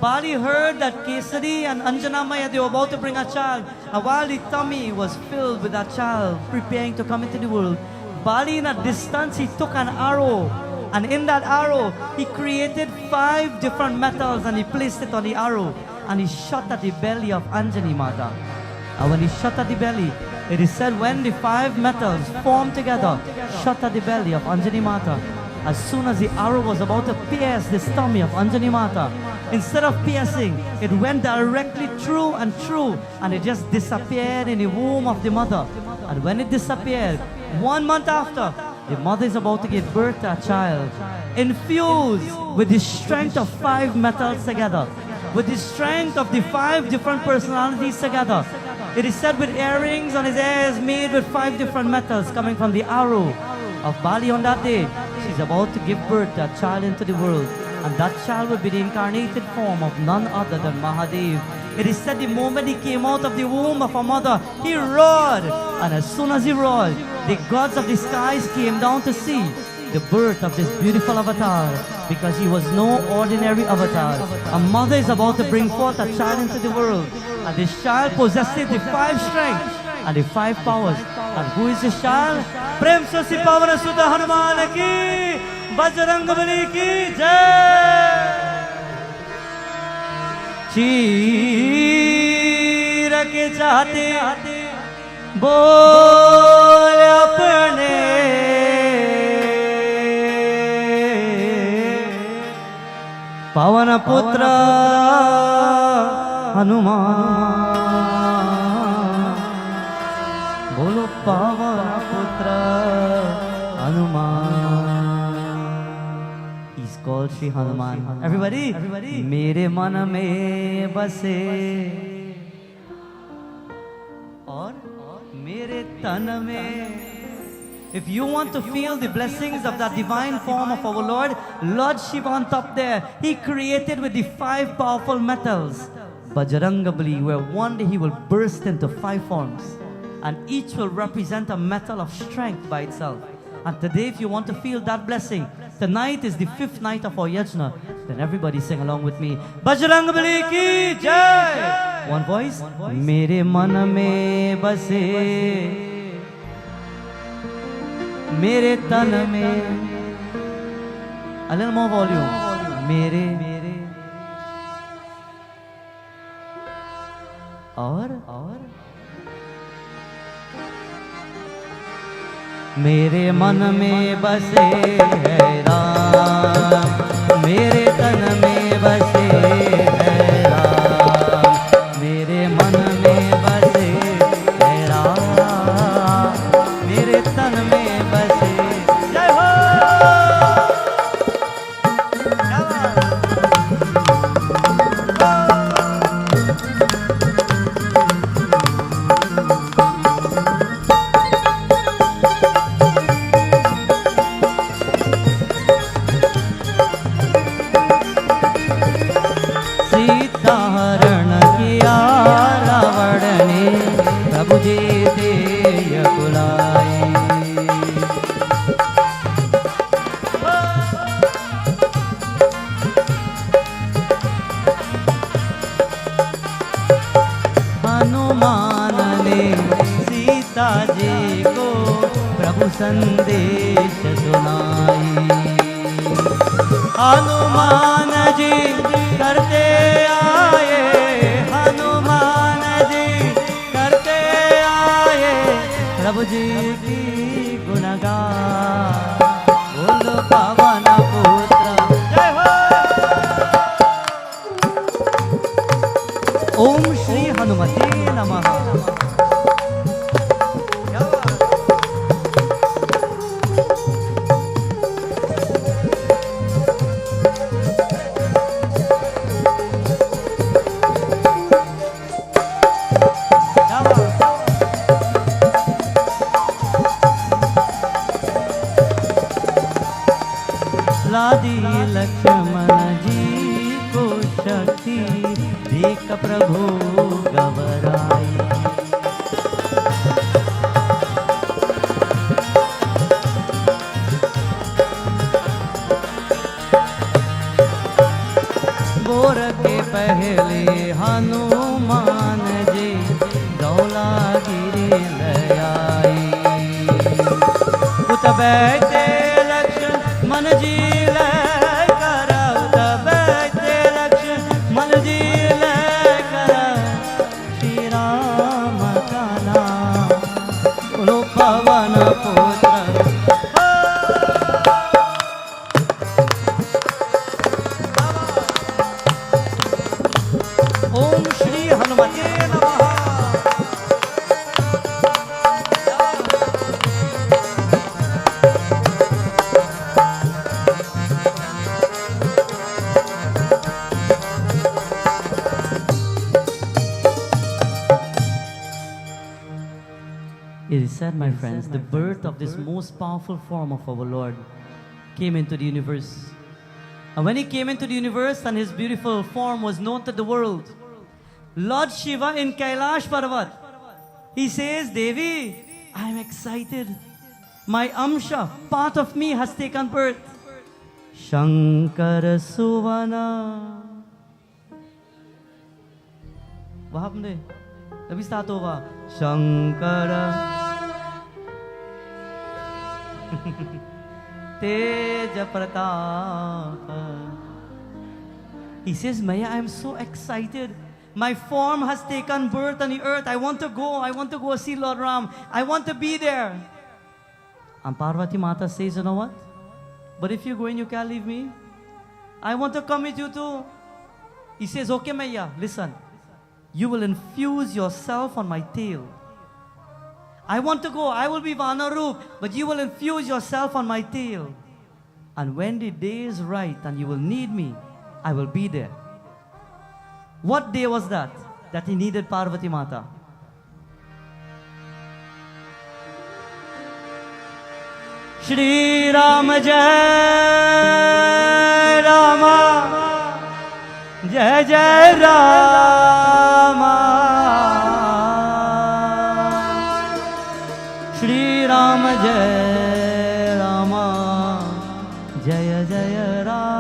Bali heard that Kesari and Anjana Maya, they were about to bring a child. And while the tummy was filled with that child, preparing to come into the world, Bali in a distance, he took an arrow. And in that arrow, he created 5 different metals and he placed it on the arrow. And he shot at the belly of Anjani Mata. And when he shot at the belly, it is said when the 5 metals formed together, shot at the belly of Anjani Mata, as soon as the arrow was about to pierce the stomach of Anjani Mata, instead of piercing, it went directly through, and it just disappeared in the womb of the mother. And when it disappeared, 1 month after, the mother is about to give birth to a child, infused with the strength of 5 metals together, with the strength of the 5 different personalities together. It is said with earrings on his ears made with 5 different metals coming from the arrow of Bali on that day. She's about to give birth to a child into the world. And that child will be the incarnated form of none other than Mahadev. It is said the moment he came out of the womb of a mother, he roared. And as soon as he roared, the gods of the skies came down to see the birth of this beautiful avatar, because he was no ordinary avatar. A mother is about to bring forth a child into the world, and this child possesses the 5 strengths and the 5 powers. And who is this child? Prem Sasi Pavana Sudha Hanuman ki, Bajrang Bali ki jai. चीर के चाहते बोल अपने पवन पुत्र हनुमान, बोलो पवन पुत्र Hanuman. He's called Shri Hanuman. Everybody, मेरे मन में बसे और मेरे तन में. If you want to feel the blessings of that divine form of our Lord, Lord Shiva on top there, He created with the 5 powerful metals, Bajrangabali, where one day He will burst into 5 forms, and each will represent a metal of strength by itself. And today, if you want to feel that blessing, tonight is the 5th night of our Yajna. Then everybody sing along with me. Bajrangabali ki jai! One voice. Mere man mein base, mere tan mein. A little more volume. Mere और मेरे मन में बसे है राम, मेरे तन में बसे है राम, मेरे मन में बसे है राम, मेरे तन में बसे। जय हो। संदेश सुनाई, हनुमान जी करते आए, हनुमान जी करते आए प्रभु जी की गुणगान, बोलो पवन पुत्र। जय हो। ओम श्री हनुमते नमः। लक्ष्मण जी को शक्ति देख प्रभु घबराई, गोर के पहले हनुमान जी धौलागिरी लयाई, उत बैठे लक्ष्मण जी It is said, my friends, the birth of this most powerful form of our Lord came into the universe. And when He came into the universe and His beautiful form was known to the world, Lord Shiva in Kailash Parvat, He says, Devi, I am excited. My Amsha, part of me, has taken birth. Shankar Suvana. वहाँ हमने अभी start होगा शंकर तेज Pratap. He says, Maya, I am so excited. My form has taken birth on the earth. I want to go see Lord Ram. I want to be there. And Parvati Mata says, you know what? But if you're going, you can't leave me. I want to come with you too. He says, okay, Maya, listen. You will infuse yourself on my tail. I want to go. I will be Vanarup, but you will infuse yourself on my tail. And when the day is right and you will need me, I will be there. What day was that? That he needed Parvati Mata. Shri Ram Jai Rama Jai Jai Rama Shri Ram Jai Rama Jaya Jaya Rama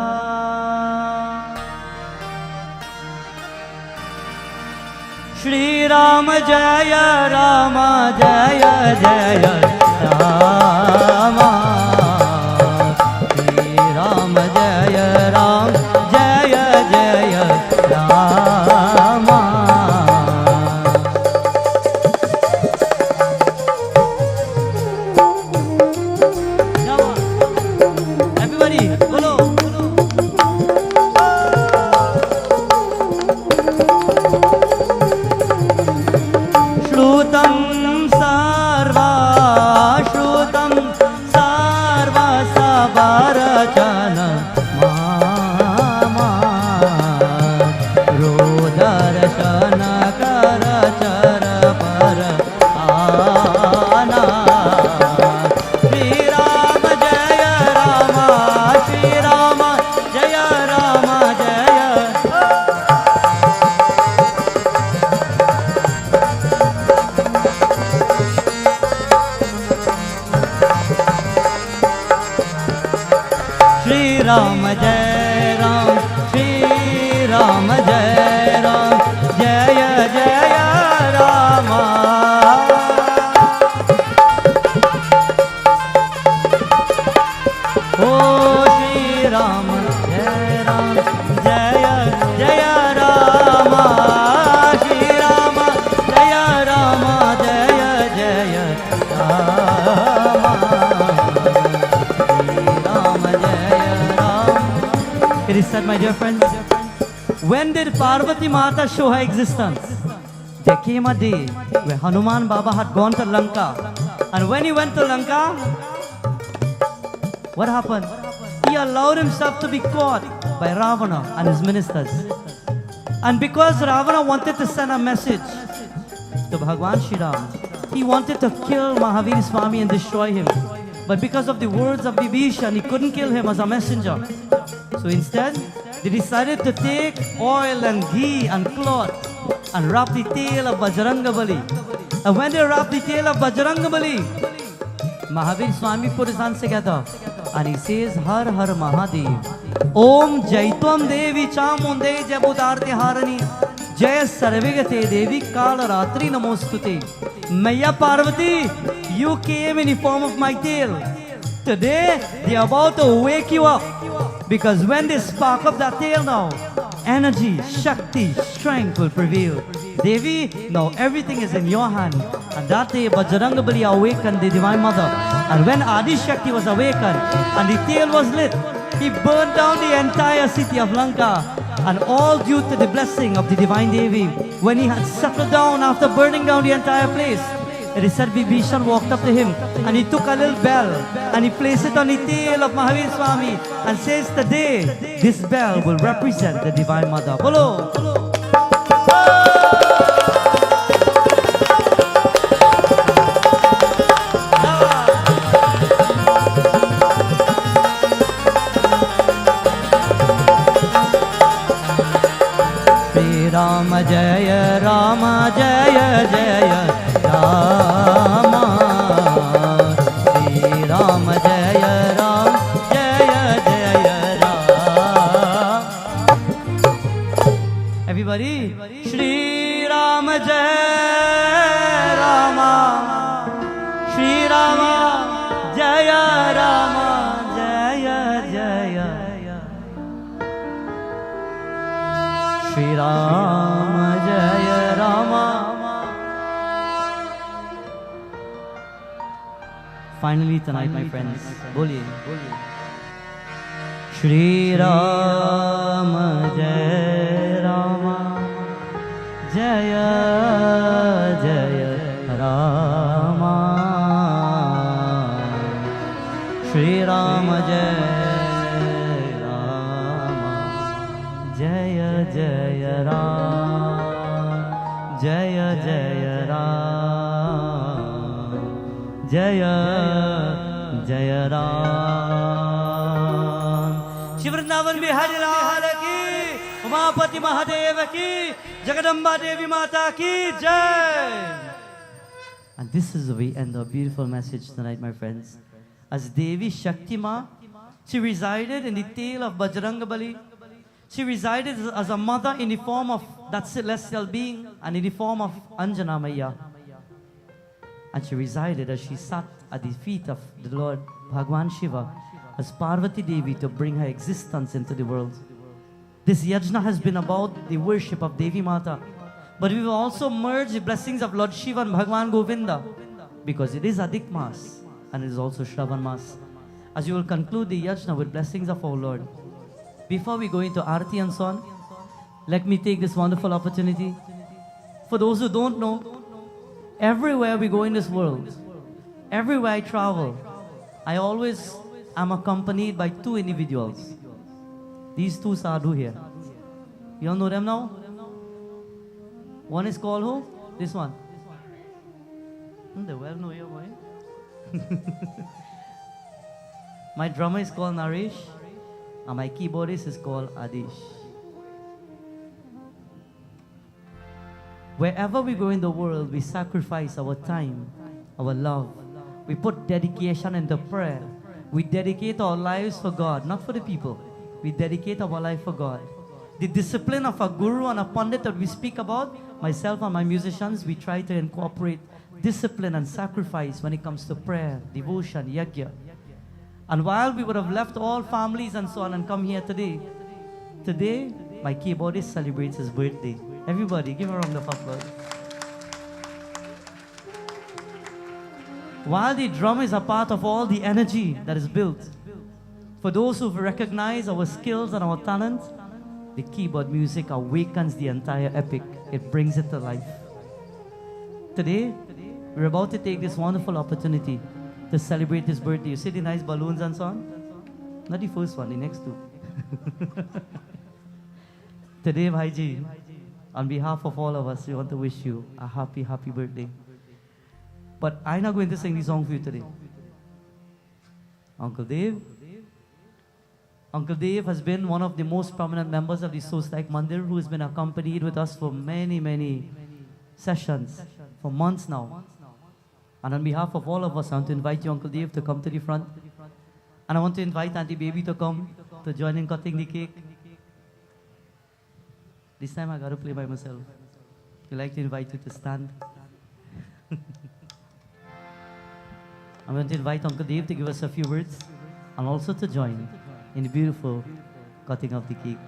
Shri Ram Jaya Rama Jaya Jaya Rama Shri Ram Jaya Ram Jaya Jaya Rama Ram Jai Ram, Shri Ram Jai Ram, Jaya Jaya Rama. Oh Shri Ram Jai Ram, Jaya Jaya Rama, Shri Rama Jaya Rama, Jaya Jaya Rama, Shri Rama Jaya Ram. It is said, my dear friends, when did Parvati Mata show her existence? There came a day where Hanuman Baba had gone to Lanka, and when he went to Lanka, what happened? He allowed himself to be caught by Ravana and his ministers. And because Ravana wanted to send a message to Bhagwan Shri Ram, he wanted to kill Mahavir Swami and destroy him. But because of the words of Vibhishan, he couldn't kill him as a messenger. So instead, they decided to take oil and ghee and cloth and wrap the tail of Bajrangabali. And when they wrapped the tail of Bajrangabali, Mahavir Swami put his hands together and he says, Har Har Mahadev, Om Jaitvam Devi Chamunde Jabudarte Harani, Jaya Sarvegate Devi Kala Ratri Namostute. Maya Parvati, you came in the form of my tail. Today, they are about to wake you up, because when they spark up that tail now, energy, Shakti, strength will prevail. Devi, now everything is in your hand. And that day, Bajrangabali awakened the Divine Mother. And when Adi Shakti was awakened and the tail was lit, he burned down the entire city of Lanka. And all due to the blessing of the Divine Devi. When he had settled down after burning down the entire place, it is said Vibhishan walked up to him and he took a little bell and he placed it on the tail of Mahavir Swami and says, today, this bell will represent the Divine Mother. Bolo! Rama Jaya Rama Jaya Jaya Rama, Shri Rama Jaya Ram, Jaya Jaya Ram. Everybody, Shri Rama Jaya Rama, Shri Rama Jaya Rama, Jaya Jaya Shri Rama Jaya Rama. Finally tonight, my friends, boliye. Shri Rama Jaya Rama, Jaya Jaya Rama, Shri Rama Jaya Rama, Jaya Jaya Ram, Jaya Jaya Ram, Jaya Jaya Ram. Shri Vrindavan Bihari Lal ki, Umapati Mahadev ki, Jagadamba Devi Mata ki Jai. And this is the way end of a beautiful message tonight, my friends. As Devi Shakti Ma, she resided in the tail of Bajrangabali. She resided as a mother in the form of that celestial being and in the form of Anjana Maya. And she resided as she sat at the feet of the Lord Bhagwan Shiva as Parvati Devi to bring her existence into the world. This Yajna has been about the worship of Devi Mata. But we will also merge the blessings of Lord Shiva and Bhagwan Govinda, because it is Adhik Mas and it is also Shravan Mas. As you will conclude the Yajna with blessings of our Lord. Before we go into Arati and so on, let me take this wonderful opportunity. For those who don't know, everywhere we go in this world, everywhere I travel, I always am accompanied by two individuals. These two sadhu here. You all know them now? One is called who? This one. They well know your boy. My drummer is called Naresh. And my keyboardist is called Adish. Wherever we go in the world, we sacrifice our time, our love. We put dedication into prayer. We dedicate our lives for God, not for the people. We dedicate our life for God. The discipline of a guru and a pandit that we speak about, myself and my musicians, we try to incorporate discipline and sacrifice when it comes to prayer, devotion, yajna. And while we would have left all families and so on and come here today, my keyboardist celebrates his birthday. Everybody, give a round of applause. While the drum is a part of all the energy that is built, for those who've recognized our skills and our talent, the keyboard music awakens the entire epic. It brings it to life. Today, we're about to take this wonderful opportunity to celebrate his birthday. You see the nice balloons and so on? Not the first one, the next two. Today, Bhaiji, on behalf of all of us, we want to wish you a happy, happy birthday. But I'm not going to sing the song for you today. Uncle Dave has been one of the most prominent members of the Sostaik Mandir, who has been accompanied with us for many, many sessions, for months now. And on behalf of all of us, I want to invite you, Uncle Dave, to come to the front. And I want to invite Auntie Baby to come to join in cutting the cake. This time I got to play by myself. I'd like to invite you to stand. I'm going to invite Uncle Dave to give us a few words and also to join in the beautiful cutting of the cake.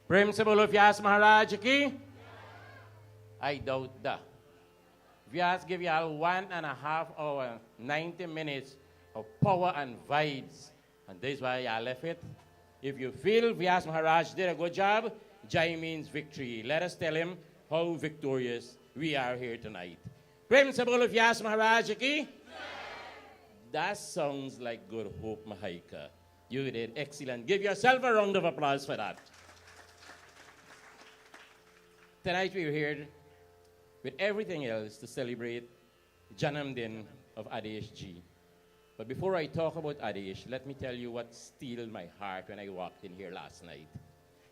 Prem se bolo Vyas Maharaj ki? I doubt that. Vyas give you all 1.5 hours, 90 minutes of power and vibes. And that's why I left it. If you feel Vyas Maharaj did a good job, Jai means victory. Let us tell him how victorious we are here tonight. Prem se bolo Vyas Maharaj ki? That sounds like Good Hope Mahaica. You did excellent. Give yourself a round of applause for that. Tonight we're here with everything else to celebrate Janamdin of Adesh G. But before I talk about Adesh, let me tell you what steeled my heart when I walked in here last night.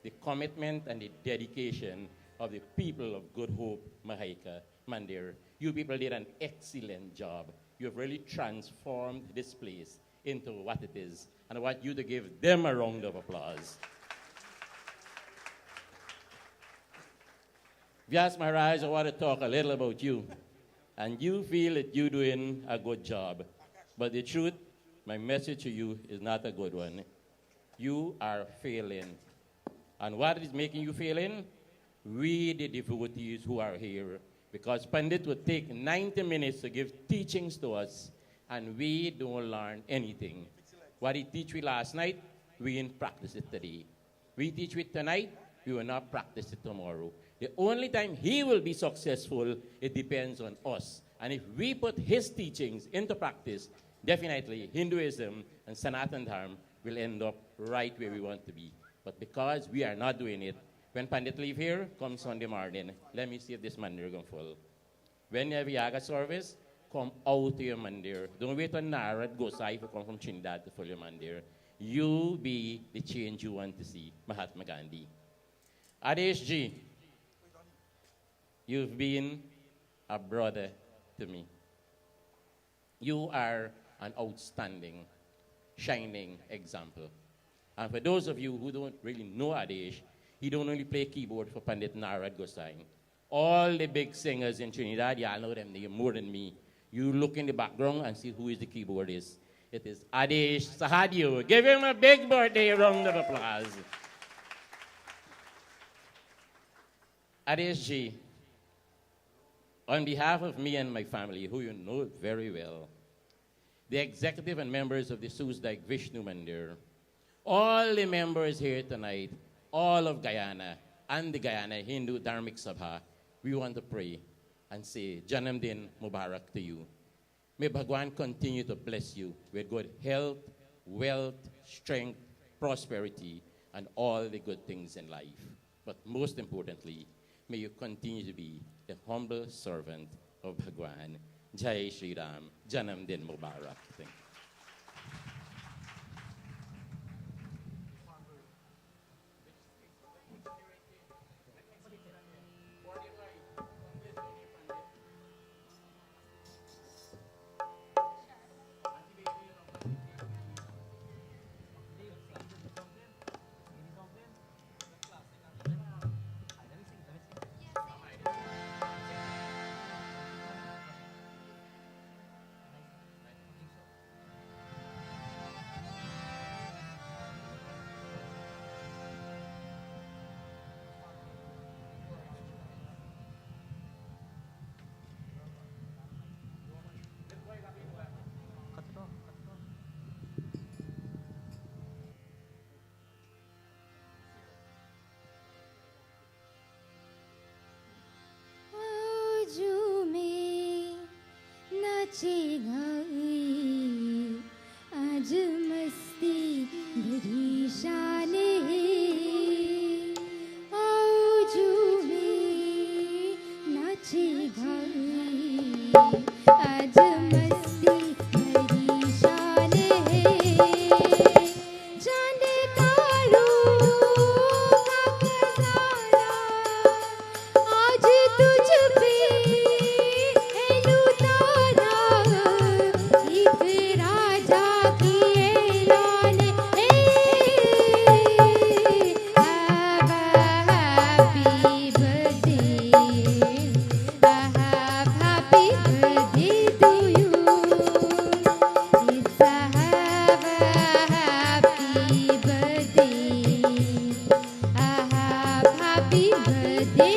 The commitment and the dedication of the people of Good Hope Mahaica Mandir. You people did an excellent job. You have really transformed this place into what it is. And I want you to give them a round of applause. Vyas Maharaj, I want to talk a little about you. And you feel that you're doing a good job. But the truth, my message to you is not a good one. You are failing. And what is making you failing? We, the devotees who are here. Because Pandit would take 90 minutes to give teachings to us, and we don't learn anything. What he teach we last night, we didn't practice it today. We teach it tonight, we will not practice it tomorrow. The only time he will be successful, it depends on us. And if we put his teachings into practice, definitely Hinduism and Sanatan Dharma will end up right where we want to be. But because we are not doing it, when Pandit leave here, come Sunday morning, let me see if this mandir is going to fall. When you have Yaga service, come out to your mandir. Don't wait on Narad Gosai to come from Trinidad to fill your mandir. You be the change you want to see, Mahatma Gandhi. Adesh G, you've been a brother to me. You are an outstanding, shining example. And for those of you who don't really know Adesh, he don't only play keyboard for Pandit Narad Gosai. All the big singers in Trinidad, y'all know them, they're more than me. You look in the background and see who is the keyboardist. It is Adesh Sahadio. Give him a big birthday round of applause. Adesh G, on behalf of me and my family, who you know very well, the executive and members of the Sostaik Vishnu Mandir, all the members here tonight, all of Guyana and the Guyana Hindu Dharmic Sabha, we want to pray and say, Janamdin Mubarak to you. May Bhagwan continue to bless you with good health, wealth, strength, prosperity, and all the good things in life. But most importantly, may you continue to be a humble servant of Bhagwan. Jai Shri Ram, Janam Din Mubarak. Thank you. आजू में नाचे गाए आज मस्ती भरी शाने आजू में नाचे गाए आज मस्ती भरी शाने जाने तारों का खजाना आज तुझ पे है लुटाना एक राजा की ऐलान है happy birthday happy birthday to you it's happy birthday happy birthday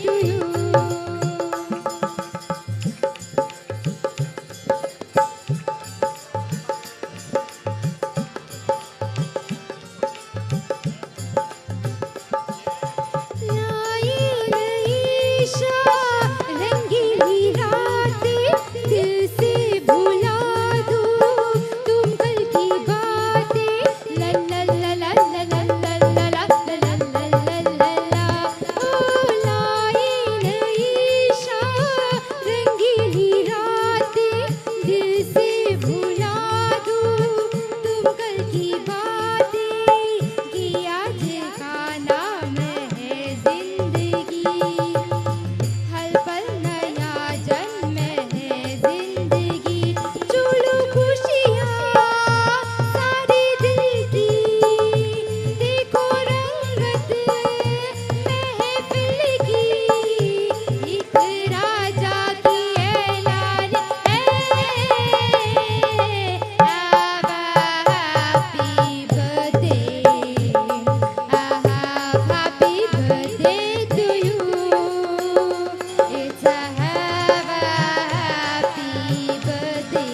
to you lie नई शाह रंगीली रातें दिल से भुला दूं तुम कल की बातें ला ला ला ला ला ला ला ला ला ला ला ला ला ओ लाई नई शाह रंगीली रातें दिल से भुला दूं तुम कल की बातें कि आज का नाम है जिंदगी हर पल नया जन्म है जिंदगी चुलो खुशियाँ सारी दिल की देखो रंगत महफिल की एक राजा की ऐलान है happy birthday happy birthday to you it's happy birthday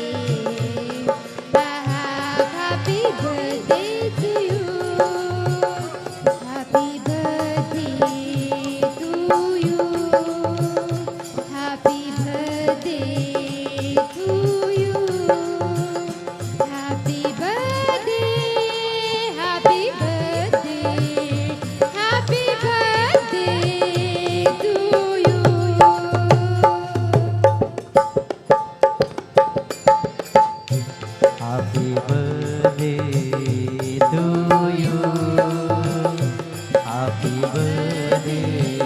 happy birthday to you happy birthday to you happy birthday to you happy birthday happy birthday happy birthday to you Happy birthday to you. Happy birthday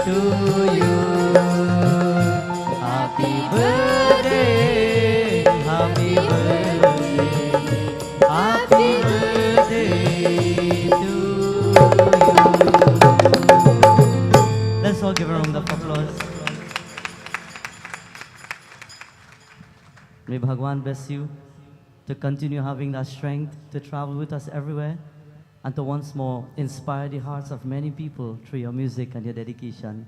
to you. Happy birthday. Happy birthday. Happy birthday to you. Let's all give a round of applause. May Bhagwan bless you to continue having that strength to travel with us everywhere and to once more inspire the hearts of many people through your music and your dedication.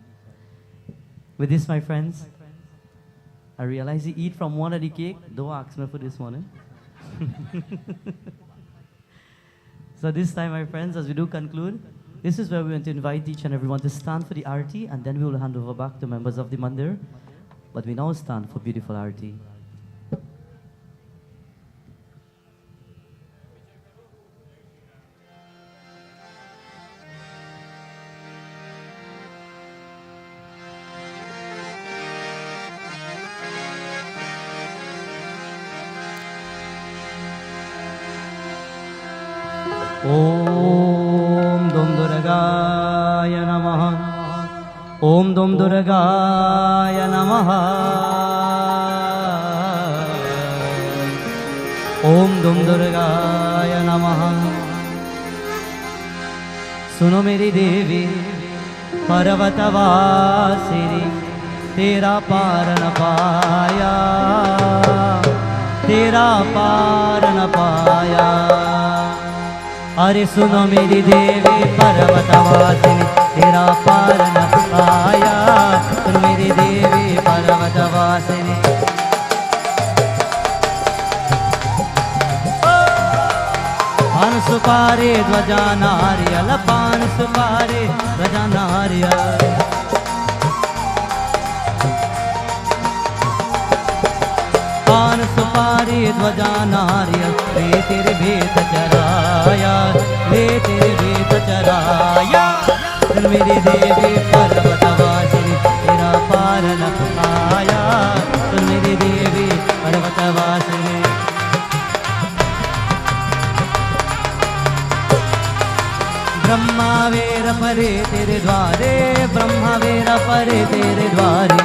With this, my friends, I realize you eat from one of the cake. Don't ask me for this one. So this time, my friends, as we do conclude, this is where we want to invite each and everyone to stand for the arati, and then we will hand over back to members of the mandir. But we now stand for beautiful arati. ॐ दुम दुर्गाय नमः। ॐ दुम दुर्गाय नमः। ॐ दुम दुर्गाय नमः। सुनो मेरी देवी पर्वतवासिनी, तेरा पार न पाया, तेरा पार न पाया। अरे सुनो मेरी देवी पर्वतवासिनी, तेरा पार न पाया। सुनो मेरी देवी पर्वतवासिनी। पान सुपारे ध्वजा नारियल, पान सुपारे ध्वजा नारियल। पान सुपारी ध्वजा नारियल, ले तेरे भेद चराया, ले तेरे भेद चराया। सुन मेरी देवी पर्वतवासिनी, तेरा पार न पाया। सुन मेरी देवी पर्वतवासिनी। ब्रह्मा वेर परे तेरे द्वारे, ब्रह्मा वेर परे तेरे द्वारे।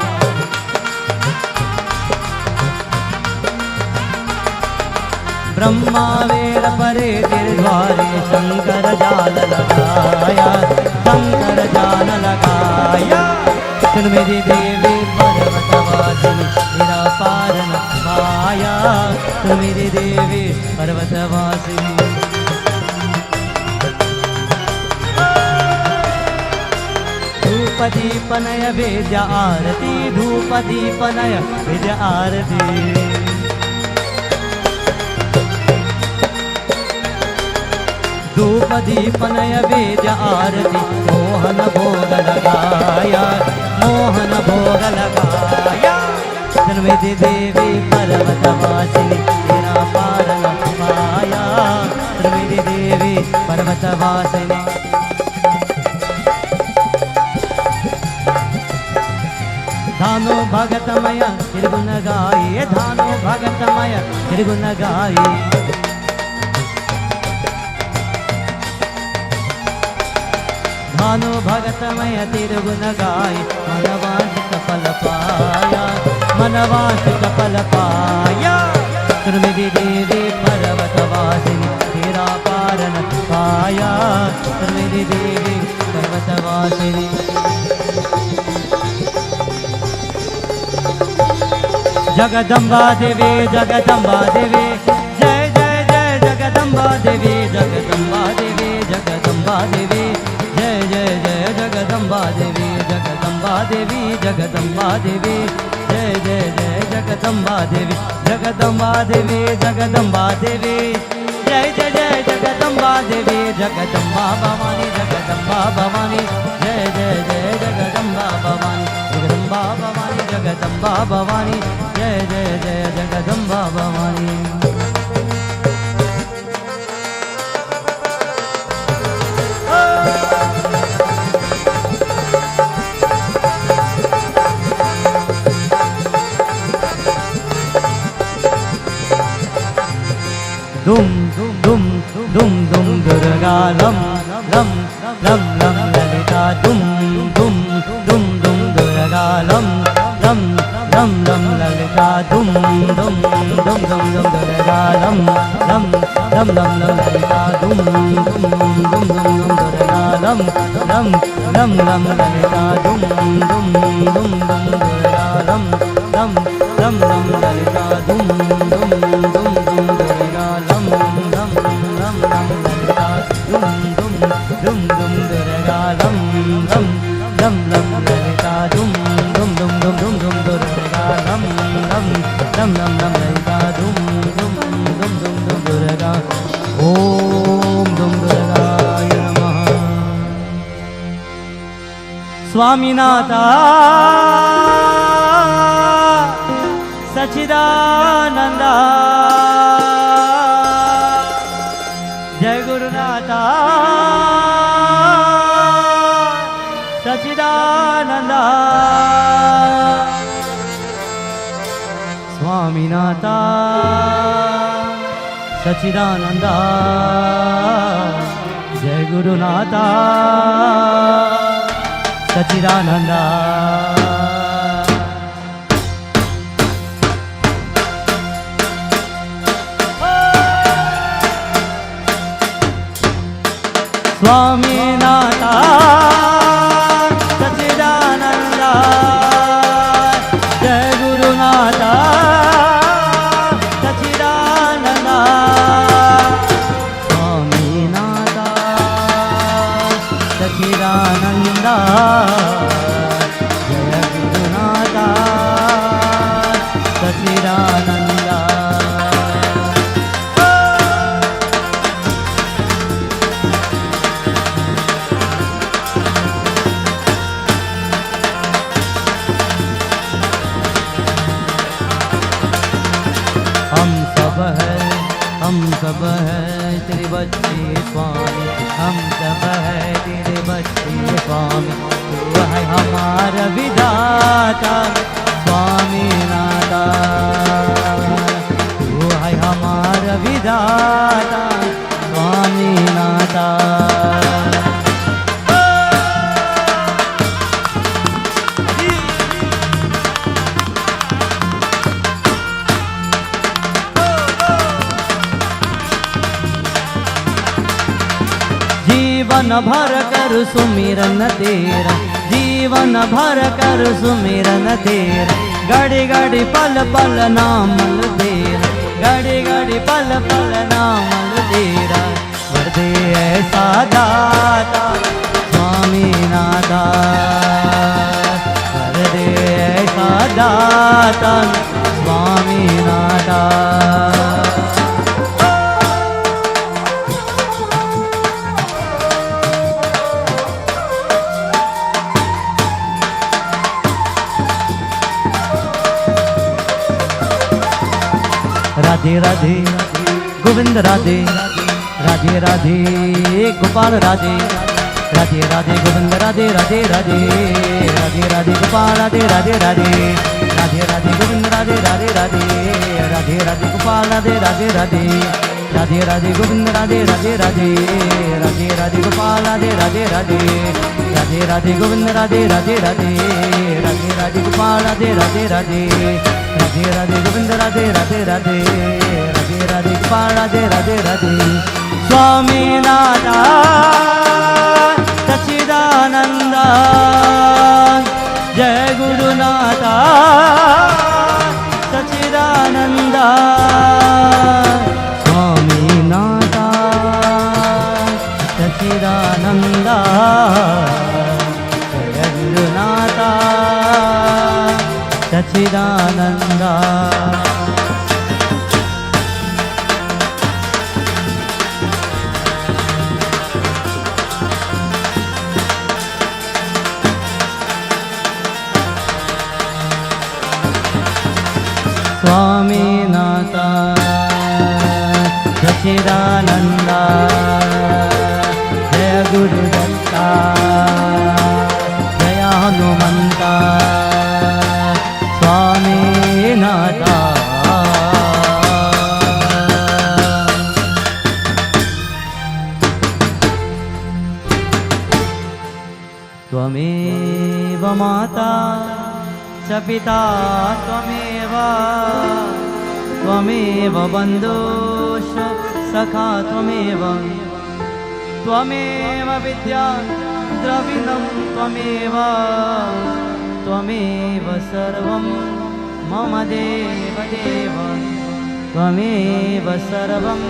ब्रह्मा वेर परे तेरे द्वारे, शंकर जाल लगाया, शंकर जाल लगाया। सुन मेरी देवी पर्वतवासिनी, तेरा पार न पाया। सुन मेरी देवी पर्वतवासिनी। धूप दीपनय वेद्य आरती, धूप दीपनय वेद्य आरती। धूप दीपनय वेद्य आरती, मोहन भोग लगाया, मोहन भोग लगाया। सुन मेरी देवी पर्वतवासिनी, तेरा पार न पाया। सुन मेरी देवी पर्वतवासिनी। धानो भगतमय त्रिगुण गाये, धानो भगतमय त्रिगुण गाये। धानो भगतमय त्रिगुण गाये, मनवांचित फल पाया, मनवांचित फल पाया। सुन मेरी देवी पर्वतवासिनी, तेरा पार न पाया। सुन मेरी देवी पर्वतवासिनी। जगदम्बा देवी, जगदम्बा देवी, जय जय जय जगदम्बा देवी, जगदम्बा देवी, जगदम्बा देवी, जय जय जय जगदम्बा देवी, जगदम्बा देवी, जगदम्बा देवी, जय जय जय जगदम्बा देवी, जगदम्बा देवी, जगदम्बा देवी, जय जय जय जगदम्बा देवी, जगदम्बा भवानी, जगदम्बा भवानी, जय जय जय जगदम्बा भवानी, जगदम्बा भवानी, जगदम्बा भवानी, जय जय जय जगदम्बा भवानी। दुम दुम दुम दुम Durga lump lump lump lump Lalita, दुम दुम दुम दुम Durga lump lump lump lump Lalita, दुम दुम दुम दुम दुम Durga lump lump lump lump Lalita, दुम दुम दुम दुम दुम Durga lump lump lump lump Lalita, दुम दुम दुम दुम Durga lump lump lump lump Lalita, दुम दुम दुम दुम Durga lump lump lump lump Lalita, दुम दुम दुम दुम Durga lump lump lump lump Lalita, दुम दुम दुम दुम दुम दुम Durga lump lump lump lump lump Lalita, दुम दुम दुम दुम दुम दुर्गा। ओम दुम दुर्गाय नमः। स्वामीनाथा सच्चिदानंदा, जय Gurunatha Sachchidananda, स्वामीनाथा Sachchidananda. Gurunath Sachidananda. Swaminatha Sachidananda, Jai Gurunatha Sachidananda. Swaminatha Sachidananda, Jai Gurunatha Sachidananda. हम सब है तेरे बच्चे स्वामी, हम सब है तेरे बच्चे स्वामी, तू है हमारा विधाता स्वामी नाथा, तू है हमारा विधाता स्वामी नाथा। जीवन भर कर सुमिरन तेरा, जीवन भर कर सुमिरन तेरा, घड़ी घड़ी पल पल नामल तेरा, घड़ी घड़ी पल पल नामल तेरा। वर दे ऐसा दाता स्वामी नाथा, वर दे ऐसा दाता स्वामी नाथा। राधे राधे गोविंद राधे, राधे राधे गोपाल राधे, राधे राधे गोविंद राधे, राधे राधे, राधे राधे गोपाल राधे, राधे राधे, राधे राधे गोविंद राधे, राधे राधे, राधे राधे गोपाल राधे, राधे राधे, राधे राधे गोविंद राधे, राधे राधे, राधे राधे गोपाल राधे, राधे राधे, राधे राधे गोविंद राधे, राधे राधे, राधे राधे गोपाल राधे, राधे राधे, राधे राधे गोविंद राधे, राधे राधे, राधे राधे गोपाल राधे, राधे राधे। स्वामी नाथा सच्चिदानंद, जय गुरुनाथ सच्चिदानंद। स्वामी नाथा सच्चिदानंद, जय गुरुनाथ सच्चिदानंद। स्वामी नाथा सच्चिदानंद, जय गुरुदत्ता, जय हनुमंता स्वामी नाथा। त्वमेव माता च पिता त्वमेव, त्वमेव बन्धुश्च सखा त्वमेव, त्वमेव विद्या द्रविणं त्वमेव, त्वमेव सर्वं मम देव देव, त्वमेव सर्वं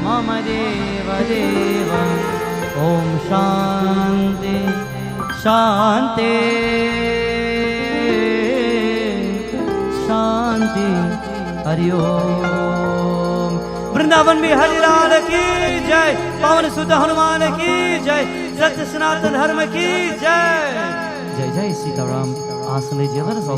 मम देव देव। ॐ शान्ति शान्ति शांति, हरि ओम। वृंदावन में हरिलाल की जय, पवन सुत हनुमान की जय, सत्य सनातन धर्म की जय। जय जय सीताराम। आसन लीजिए।